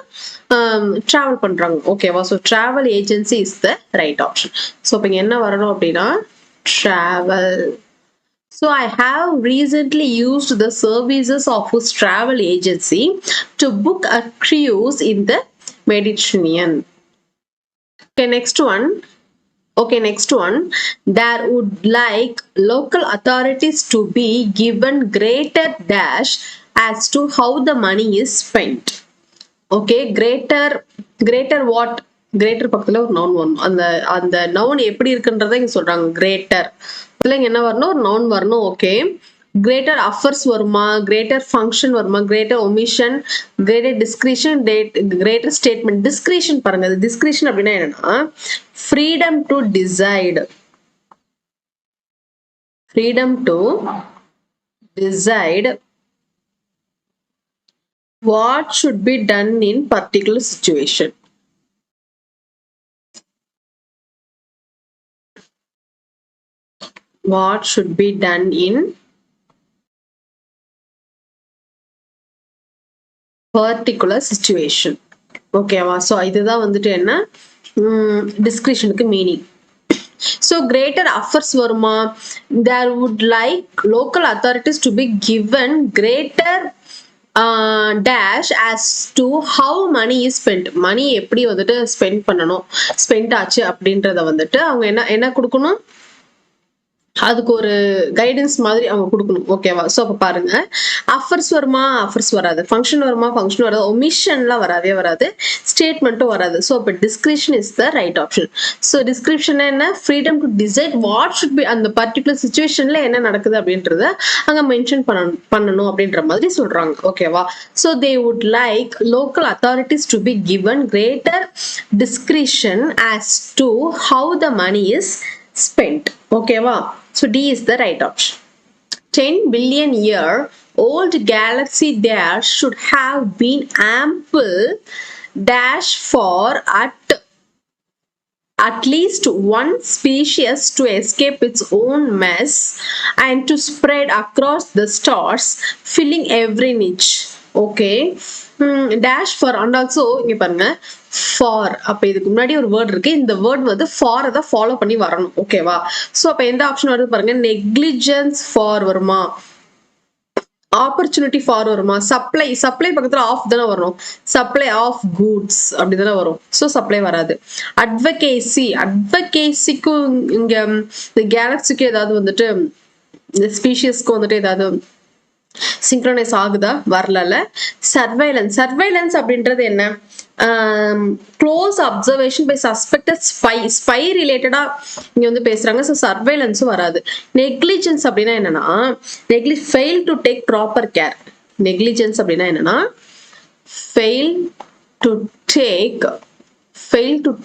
டிராவல் பண்றாங்க. ஓகேவா? So travel agency is the right option. So இப்போ இங்க என்ன வரணும் அப்படின்னா travel. So I have recently used the services of his travel agency to book a cruise in the Mediterranean. Okay, next one. There would like local authorities to be given greater dash as to how the money is spent. Okay, greater what? greater பக்கத்துல ஒரு noun வரணும். அந்த noun எப்படி இருக்குன்றதை இங்க சொல்றாங்க. greater என்ன வரணும்? ஒரு noun வரணும். ஓகே, greater offers வருமா? greater function வருமா? greater omission, greater discretion, greater statement. discretion பாருங்க. discretion அப்படின்னா என்னன்னா freedom to decide. freedom to decide what should be done in particular situation. What should be done in particular situation. ஓகேவா? So இதுதான் வந்துட்டு என்ன டிஸ்கிரிஷனுக்கு meaning. So greater offers வருமா? There would like local authorities to be given greater dash as to how money is spent. மணி எப்படி வந்துட்டு spend பண்ணணும், spend ஆச்சு அப்படின்றத வந்துட்டு அவங்க என்ன என்ன கொடுக்கணும், அதுக்கு ஒரு கைடன்ஸ் மாதிரி அவங்க கொடுக்கணும். ஓகேவா? ஸோ அப்போ பாருங்க, அஃபர்ஸ் வருமா? அஃபர்ஸ் வராது. ஃபங்க்ஷன் வருமா? ஃபங்க்ஷன் வராது. ஒமிஷன்லாம் வரவே வராது. ஸ்டேட்மெண்ட்டும் வராது. ஸோ அப்போ description is the right option. So description என்ன? Freedom to decide what should be, அந்த பர்டிகுலர் சுச்சுவேஷன்ல என்ன நடக்குது அப்படின்றத அங்கே மென்ஷன் பண்ணணும் அப்படின்ற மாதிரி சொல்றாங்க. ஓகேவா? So they would like local authorities to be given greater description as to how the money is spent. ஓகேவா? So D is the right option. 10 billion year old galaxy there should have been ample dash for at least one species to escape its own mess and to spread across the stars, filling every niche. Okay. Dash for and also இங்க பாருங்க for, அப்ப இதுக்கு முன்னாடி ஒரு word இருக்கு, இந்த word வந்து for அத ஃபாலோ பண்ணி வரணும். ஓகேவா? சோ அப்ப எந்த ஆப்ஷன் வருது பாருங்க, நெக்லிஜென்ஸ் ஃபார் வருமா, ஆப்பர்ச்சுனிட்டி ஃபார் வருமா, சப்ளை, சப்ளை பக்கத்துல ஆஃப் தானே வரணும், சப்ளை ஆஃப் கூட்ஸ் அப்படி தானே வரும். ஸோ சப்ளை வராது. அட்வகேசி, அட்வகேசிக்கும் இங்க இந்த கேலக்சிக்கு ஏதாவது வந்துட்டு இந்த ஸ்பீஷியஸ்க்கு வந்துட்டு ஏதாவது சிங்க்ரனைஸ் ஆகுதா? வரல. சர்வைலன்ஸ், சர்வைலன்ஸ் அப்படின்றது என்ன? Close observation by suspected spy, spy ரிலேட்டடா இங்க வந்து பேசுறாங்க. ஸோ சர்வைலன்ஸும் வராது. நெக்லிஜென்ஸ் அப்படின்னா என்னன்னா, fail to take proper care. Negligence அப்படின்னா என்னன்னா, fail to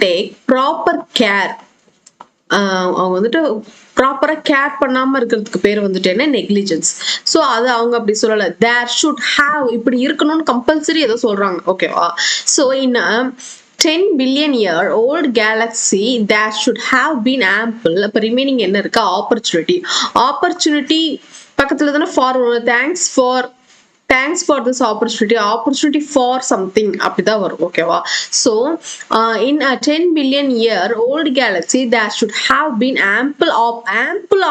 take proper care. அவங்க வந்துட்டு ப்ராப்பரா கேர் பண்ணாம இருக்கிறதுக்கு பேர் வந்துட்டு என்ன? நெக்லிஜென்ஸ். ஸோ அது அவங்க அப்படி சொல்லல, தேர் ஷுட் ஹாவ், இப்படி இருக்கணும்னு கம்பல்சரி ஏதோ சொல்றாங்க. ஓகேவா? So in 10 billion year old galaxy there should have been ample. அப்ப ரிமைனிங் என்ன இருக்கு? ஆப்பர்ச்சுனிட்டி. ஆப்பர்ச்சுனிட்டி பக்கத்துல தானே for, thanks for this opportunity for something அப்படிதான் வரும். ஓகேவா? So in 10 billion year old galaxy there should have been ample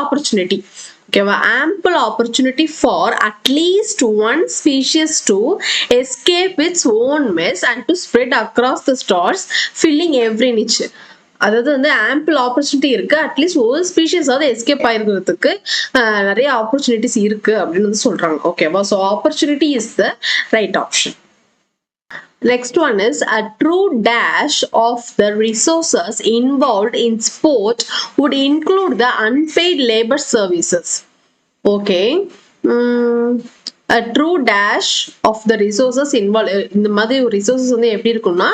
opportunity. ஓகேவா? ample opportunity for at least one species to escape its own mess and to spread across the stars, filling every niche. அதாவது வந்து ample opportunity இருக்கு, at least ஒரு species ஆவது escape ஆயிருக்கிறதுக்கு நிறைய opportunities இருக்கு அப்படின்னு வந்து சொல்றாங்க. ஓகேவா? So opportunity is the right option. Next one is a true dash of the resources involved in sport would include the unpaid labor services. Okay. A true dash of the resources involved, இந்த மாதிரி ஒரு resources வந்து எப்படி இருக்கும்னா,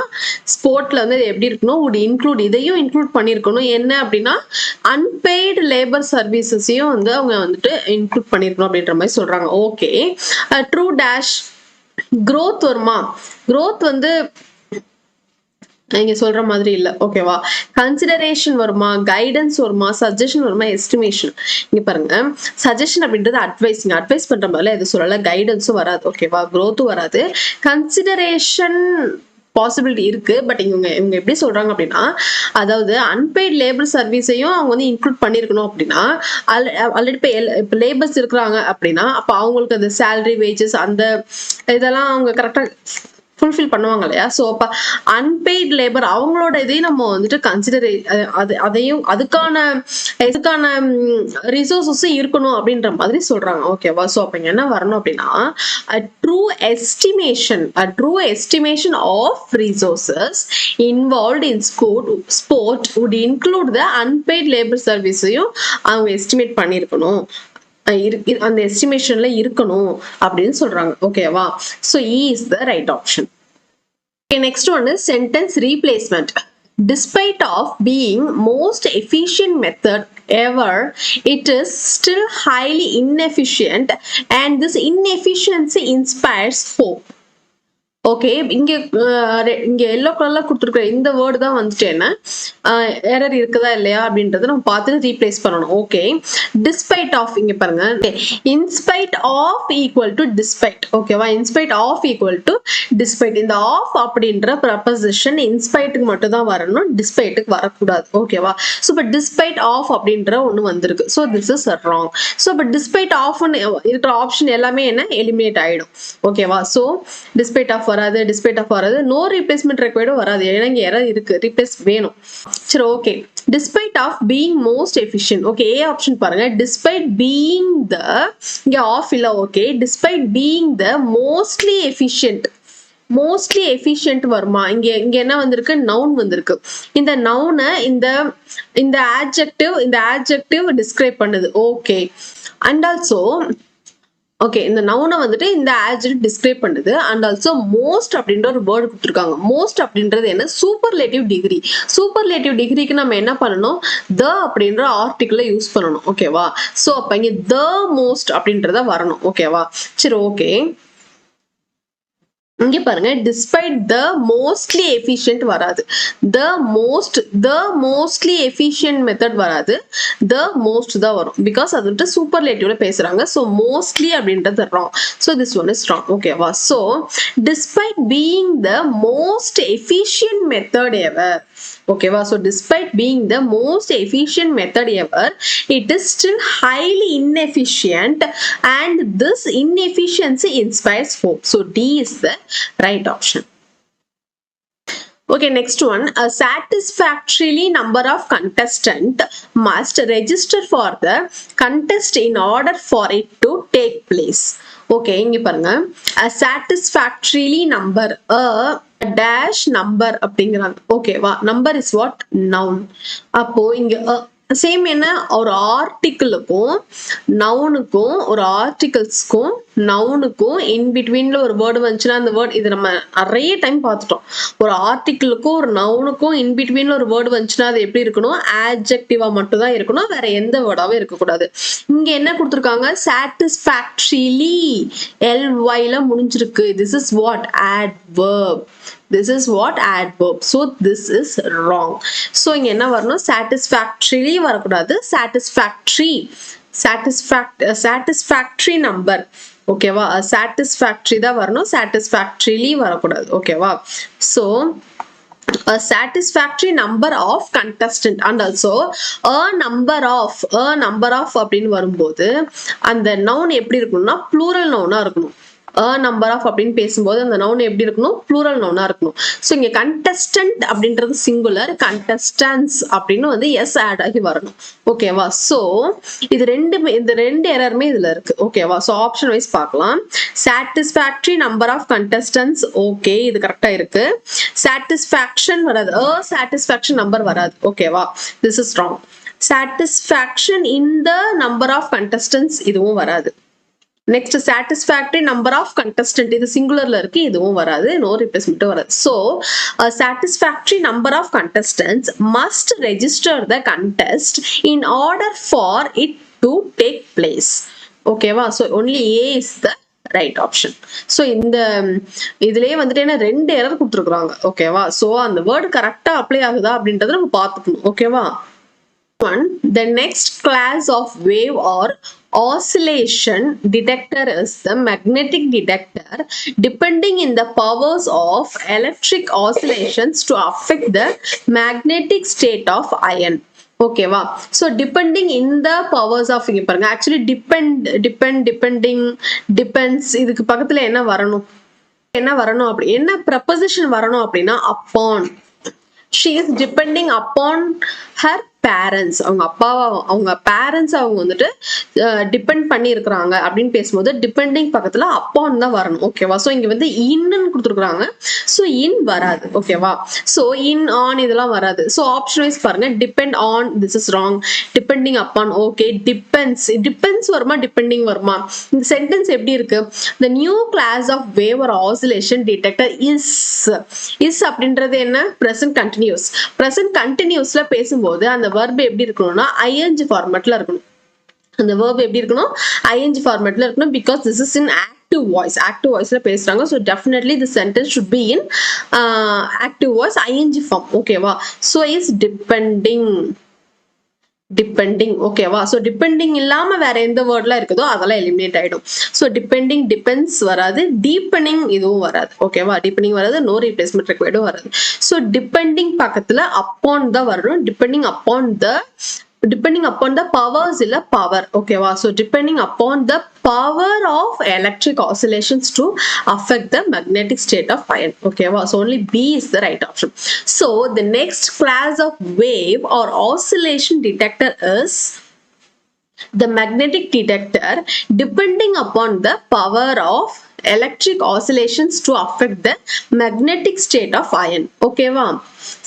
ஸ்போர்ட்ல வந்து எப்படி இருக்கணும், would include, இதையும் இன்க்ளூட் பண்ணிருக்கணும். என்ன அப்படின்னா, அன்பெய்டு லேபர் சர்வீசஸையும் வந்து அவங்க வந்துட்டு இன்க்ளூட் பண்ணிருக்கணும் அப்படின்ற மாதிரி சொல்றாங்க. ஓகே. ட்ரூ டேஷ் growth வருமா? growth வந்து நீங்க சொல்ற மாதிரி இல்ல. ஓகேவா? கன்சிடரேஷன் வருமா? கைடன்ஸ் வருமா? சஜஷன் வருமா? எஸ்டிமேஷன். இங்க பாருங்க, சஜஷன் அப்படின்றது அட்வைஸிங், அட்வைஸ் பண்ற மாதிரில எது சொல்லல. கைடன்ஸும் வராது. ஓகேவா? growthம் வராது. கன்சிடரேஷன் பாசிபிலிட்டி இருக்கு. பட் இவங்க எப்படி சொல்றாங்க அப்படின்னா, அதாவது அன்பெய்ட் லேபர் சர்வீஸையும் அவங்க வந்து இன்க்ளூட் பண்ணிருக்கணும். அப்படின்னா ஆல்ரெடி இப்ப லேபர்ஸ் இருக்கிறாங்க அப்படின்னா, அப்ப அவங்களுக்கு அந்த சேலரி, வேஜஸ், அந்த இதெல்லாம் அவங்க கரெக்டா ஃபுல்ஃபில் பண்ணுவாங்க இல்லையா? ஸோ அப்போ அன்பெய்ட் லேபர் அவங்களோட இதையும் நம்ம வந்துட்டு கன்சிடர், அதையும் அதுக்கான ரிசோர்ஸஸும் இருக்கணும் அப்படின்ற மாதிரி சொல்றாங்க. ஓகேவா? ஸோ அப்போ என்ன வரணும் அப்படின்னா, true estimation of resources involved in sport would include the unpaid labor சர்வீஸையும் அவங்க எஸ்டிமேட் பண்ணியிருக்கணும், அந்த எஸ்டிமேஷன்ல இருக்கணும் அப்படின்னு சொல்றாங்க. ஓகேவா? So E is the right option. Okay, next one is sentence replacement. Despite of being most efficient method ever, it is still highly inefficient, and this inefficiency inspires hope. Okay, இங்க yellow கலர்ல கொடுத்துருக்குற இந்த word தான் வந்துட்டு என்ன error இருக்குதா இல்லையா அப்படின்றத நம்ம பார்த்துட்டு ரீப்ளேஸ் பண்ணணும். ஓகே, டிஸ்பைட் ஆஃப் இங்க பாருங்க, inspite of equal to despite. ஓகேவா, inspite of equal to despite. இந்த ஆஃப் அப்படின்ற ப்ரப்போசிஷன் இன்ஸ்பைட்டுக்கு மட்டும் தான் வரணும், டிஸ்பைட்டுக்கு வரக்கூடாது. ஓகேவா, ஸோ இப்போ டிஸ்பைட் ஆஃப் அப்படின்ற ஒன்று வந்திருக்கு. So this is wrong. So இப்போ டிஸ்பைட் ஆஃப் இருக்கிற ஆப்ஷன் எல்லாமே என்ன எலிமினேட் ஆயிடும். ஓகேவா, ஸோ டிஸ்பைட் ஆஃப் வராது, டிஸ்பைட் ஆஃப் வராது, நோ ரீப்ளேஸ்மெண்ட் ரெக்வயர்டும் வராது. ஏன்னா இங்க எரர் இருக்கு, ரீப்ளேஸ் வேணும். சரி, okay, despite of being most efficient. Okay, A option பாருங்க, டிஸ்பைட் பீயிங் த, இங்க ஆஃப் இல்ல. Okay, despite being the mostly efficient. Mostly efficient வருமா? இங்க என்ன வந்திருக்கு? நவுன் வந்திருக்கு. இந்த நவுனை இந்த ஆட்ஜெக்டிவ் டிஸ்கிரைப் பண்ணுது. ஓகே, அண்ட் ஆல்சோ ஓகே, இந்த நவுனை வந்துட்டு இந்த ஆட்ஜெக்டிவ் டிஸ்கிரைப் பண்ணுது. அண்ட் ஆல்சோ மோஸ்ட் அப்படின்ற ஒரு வேர்டு கொடுத்துருக்காங்க. மோஸ்ட் அப்படின்றது என்ன? Superlative degree. சூப்பர்லேட்டிவ் டிகிரிக்கு நம்ம என்ன பண்ணணும்? த அப்படின்ற ஆர்டிகிளை யூஸ் பண்ணணும். ஓகேவா, ஸோ அப்ப இங்க த மோஸ்ட் அப்படின்றத வரணும். ஓகேவா, சரி, ஓகே, இங்க பாருங்க, டிஸ்பைட் த மோஸ்ட்லி எஃபிஷியன்ட் வராது, த மோஸ்ட்லி எஃபிஷியன்ட் மெத்தட் வராது, த மோஸ்ட் தான் வரும். பிகாஸ் அது வந்துட்டு சூப்பர்லேட்டிவ்ல பேசுறாங்க. ஸோ மோஸ்ட்லி அப்படின்றது wrong. So this one is wrong. ஓகேவா, so despite being the most efficient method ever. ஓகேவா, so despite being the most efficient method ever, it is still highly inefficient, and this inefficiency inspires hope. So D is the right option. Okay, next one, a satisfactorily number of contestant must register for the contest in order for it to take place. Okay, இங்க பாருங்க, a satisfactorily number, a dash number அப்படிங்கிறாங்க. ஓகேவா, number is what? Noun. அப்போ இங்க same என்ன, ஒரு ஆர்டிக்கிளுக்கும் நவுனுக்கும், ஒரு ஆர்டிகிள்ஸ்க்கும் நவுனுக்கும் இன் பிட்வீன்ல ஒரு வேர்டு வந்துச்சுன்னா அந்த வேர்டு, இது நம்ம நிறைய டைம் பார்த்துட்டோம். ஒரு ஆர்டிக்கிளுக்கும் ஒரு நவுனுக்கும் இன் பிட்வீன்ல ஒரு வேர்டு வந்துச்சுன்னா அது எப்படி இருக்கணும்? ஆட்ஜெக்டிவா மட்டும் தான் இருக்கணும், வேற எந்த வேர்டாவும் இருக்கக்கூடாது. இங்க என்ன கொடுத்துருக்காங்க? சாட்டிஸ்ஃபேக்டரிலி, எல்ஒய்ல முடிஞ்சிருக்கு. This is what? adverb. This is what? adverb. So this is wrong. So இங்க என்ன வரணும்? satisfactorily வரக்கூடாது, satisfactory number. ஓகேவா, satisfactory தான் வரணும், satisfactorily வரக்கூடாது. ஓகேவா, so a satisfactory number of contestant, and also a number of அப்படின்னு வரும்போது அந்த நவுன் எப்படி இருக்கணும்னா plural நவுனா இருக்கணும். a number of அப்படின்னு பேசும்போது அந்த நவுன் எப்படி இருக்கணும்? plural நவுனா இருக்கணும். ஸோ இங்க contestant அப்படின்றது சிங்குலர், contestants அப்படின்னு வந்து எஸ் ஆட் ஆகி வரணும். ஓகேவா, ஸோ இது இந்த ரெண்டு எரருமே இதுல இருக்கு. ஓகேவா, ஸோ ஆப்ஷன் வைஸ் பார்க்கலாம். satisfactory number of contestants, okay, இது கரெக்டா இருக்கு. satisfaction வராது, satisfaction நம்பர் வராது. ஓகேவா, this is wrong. satisfaction in the number of contestants, இதுவும் வராது. Next satisfactory number of contestant, இது சிங்குலர்ல இருக்கு, இதுவும் வராது, நோ ரிப்ளேஸ்மெண்ட் வராது. So satisfactory number of contestants must register the contest in order for it to take place. ஓகேவா, so only A is the right option. So இந்த இதுலயே வந்துட்டு என்ன ரெண்டு எரர் கொடுத்துருக்குறாங்க. ஓகேவா, ஸோ அந்த வேர்டு கரெக்டா அப்ளை ஆகுதா அப்படின்றத நம்ம பார்த்துக்கணும். ஓகேவா, the next class of wave or oscillation detector is the magnetic detector, depending in the powers of electric oscillations to affect the magnetic state of ion. ஓகேவா, so depending in the powers of, இங்க பாருங்க, actually depending, depends, இதுக்கு பக்கத்துல என்ன வரணும் அப்படி, என்ன preposition வரணும் அப்படின்னா upon. she is depending upon her parents. அவங்க பேரண்ட்ஸ் அவங்க வந்துட்டு டிபெண்ட் பண்ணி இருக்கிறாங்க அப்படின்னு பேசும்போது டிபெண்டிங் பக்கத்துல அப்பான் தான் வரணும். ஓகேவா, ஸோ இங்க வந்து இன்னு கொடுத்துருக்காங்க, ஸோ இன் வராது. ஓகேவா, ஸோ இன் ஆன் இதெல்லாம் வராது. ஸோ ஆப்ஷன் வைஸ் பாருங்க, depend on, this is wrong. Depending upon, okay. Depends வருமா, டிபெண்டிங் வருமா? இந்த சென்டென்ஸ் எப்படி இருக்கு? the new class of wave or oscillation detector is அப்படின்றது என்ன? present continuous. present continuousல பேசும்போது அந்த verb எப்படி இருக்கணும்னா ing ஃபார்மட்ல இருக்கணும். அந்த verb எப்படி இருக்கணும் ing ஃபார்மட்ல இருக்கணும் because this is in active voice ல பேசுறாங்க. So definitely the sentence should be in active voice ing form. ஓகேவா? So is depending ஓகேவா? So depending இல்லாம வேற எந்த வேர்ட்லாம் இருக்குதோ அதெல்லாம் எலிமினேட் ஆயிடும். So depending depends வராது, deepening இதுவும் வராது. ஓகேவா? deepening வராது, no replacement required வராது. So depending பக்கத்துல upon தான் வரணும். depending upon the powers இல்ல power. ஓகேவா? So depending upon the power of electric oscillations to affect the magnetic state of iron. ஓகேவா? So only B is the right option. So the next class of wave or oscillation detector is the magnetic detector depending upon the power of electric oscillations to affect the magnetic state of iron. ஓகேவா?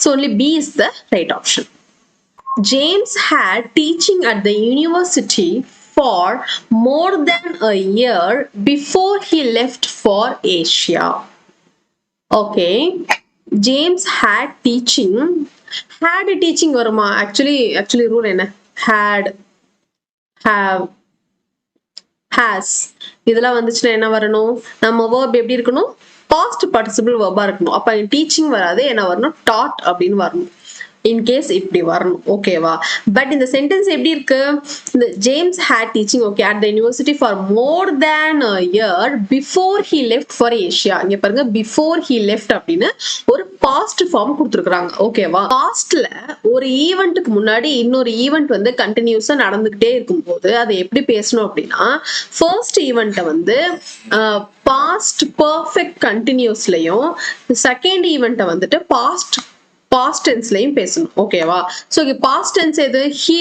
So only B is the right option. James had teaching at the university for more than a year before he left for Asia. Okay, James had teaching வருமா? actually rule என்ன? had, have, has இதெல்லாம் வந்துச்சுன்னா என்ன வரணும்? நம்ம verb எப்படி இருக்கணும்? past participle verb இருக்கணும். அப்ப teaching வராது, என்ன வரணும்? taught அப்படின்னு வரணும். in case இப்படி வரணும். ஓகேவா? பட் இந்த சென்டென்ஸ் எப்படி இருக்கு? இந்த James had teaching okay at the university for more than a year before he left for Asia. இங்க பாருங்க before he left அப்படின்னு ஒரு past form கொடுத்திருக்காங்க. ஓகேவா? பாஸ்ட்ல ஒரு ஈவென்ட்க்கு முன்னாடி இன்னொரு ஈவென்ட் வந்து கண்டினியூஸா நடந்துகிட்டே இருக்கும்போது அதை எப்படி பேசணும் அப்படின்னா ஃபர்ஸ்ட் ஈவென்ட்டை வந்து பாஸ்ட் பர்ஃபெக்ட் கண்டினியூஸ்லயும் செகண்ட் ஈவென்ட்டை வந்துட்டு past tenseலயும் பேசணும். ஓகேவா? சோ இங்க past tense எது? he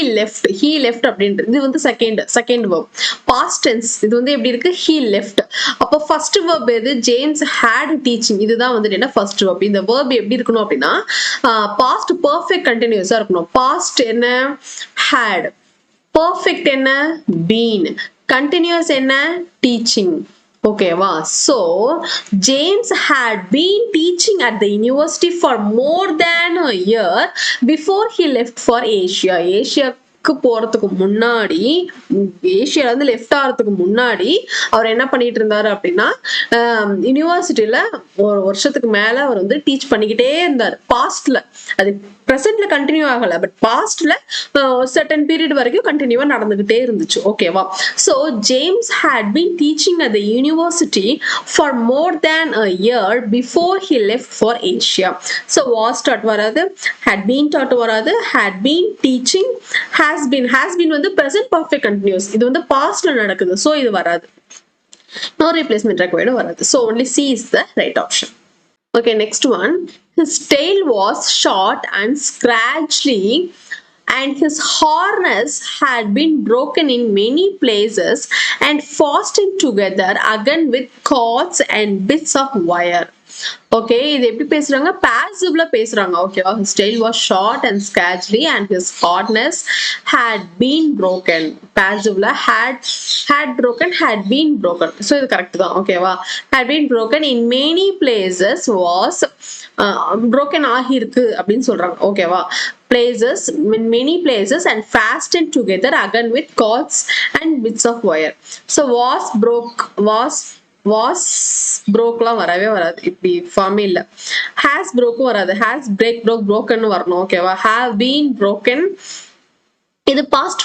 left அப்படின்றது இது வந்து செகண்ட் verb. past tense இது வந்து எப்படி இருக்கு? he left. அப்ப first verb எது? James had teaching. இதுதான் வந்து என்ன? first verb. இந்த verb எப்படி இருக்கணும் அப்படின்னா past perfect continuous-ஆ இருக்கணும். past என்ன? had. perfect என்ன? been. continuous என்ன? teaching. ஓகேவா? So James had been teaching at the university for more than a year before he left for Asia. ஏசியாக்கு போறதுக்கு முன்னாடி, ஏசியால இருந்து லெஃப்ட் ஆகிறதுக்கு முன்னாடி அவர் என்ன பண்ணிட்டு இருந்தாரு அப்படின்னா யூனிவர்சிட்டியில ஒரு வருஷத்துக்கு மேல அவர் வந்து டீச் பண்ணிக்கிட்டே இருந்தார். பாஸ்ட்ல அது பிரசன்ட்ல கண்டினியூ ஆகல, பட் பாஸ்ட்ல சர்டன் பீரியட் வரைக்கும் கண்டினியூவா நடந்துகிட்டே இருந்துச்சு. ஓகேவா? So James had been teaching at the university for more than a year before he left for Asia. So was taught வராது, had been taught வராது, had been teaching, has been வந்து present perfect continuous. இது வந்து பாஸ்ட்ல நடக்குது, so இது வராது. No replacement required வராது. So only C is the right option. Okay, next one. His tail was short and scratchy, and his harness had been broken in many places and fastened together again with cords and bits of wire. Okay, இது எப்படி பேசுறாங்க? passive-ல பேசுறாங்க. ஓகேவா? his tail was short and scratchy and his harness had been broken. passive-ல had broken, had been broken. so இது correct தான். ஓகேவா? had been broken in many places was broken ஆகிருக்கு அப்படின்னு சொல்றாங்க. ஓகேவா? places, in many places and fastened together again with cords and bits of wire. so was brokeலாம் வரவே வராது, இப்படி ஃபார்மே இல்ல. has broke வராது, has break broken வரணும். ஓகேவா? have been broken இது past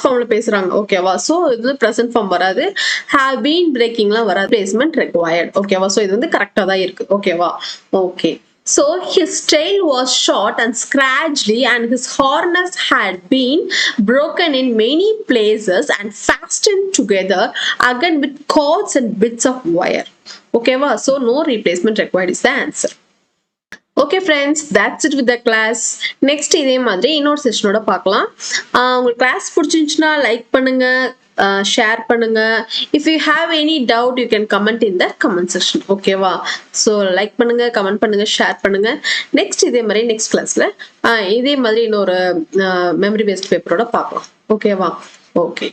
formல பேசுறாங்க. ஓகேவா? சோ இது present form வராது. have been breakingலாம் வராது, replacement required. ஓகேவா? சோ இது வந்து கரெக்ட்டா தான் இருக்கு. ஓகேவா? Okay. So his tail was short and scratchy and his harness had been broken in many places and fastened together again with cords and bits of wire. Okay, so no replacement required is the answer. Okay friends, that's it with the class. Next இதே மாதிரி இன்னொரு செஷனோட பார்க்கலாம். உங்களுக்கு class பிடிச்சிருந்துச்சுன்னா like பண்ணுங்க, share பண்ணுங்க. if you have any doubt you can comment in the comment section. ஓகேவா? so like பண்ணுங்க, கமெண்ட் பண்ணுங்க, ஷேர் பண்ணுங்க. நெக்ஸ்ட் இதே மாதிரி நெக்ஸ்ட் கிளாஸ்ல இதே மாதிரி இன்னொரு மெமரி பேஸ்ட் பேப்பரோட பார்க்கலாம். ஓகேவா? ஓகே.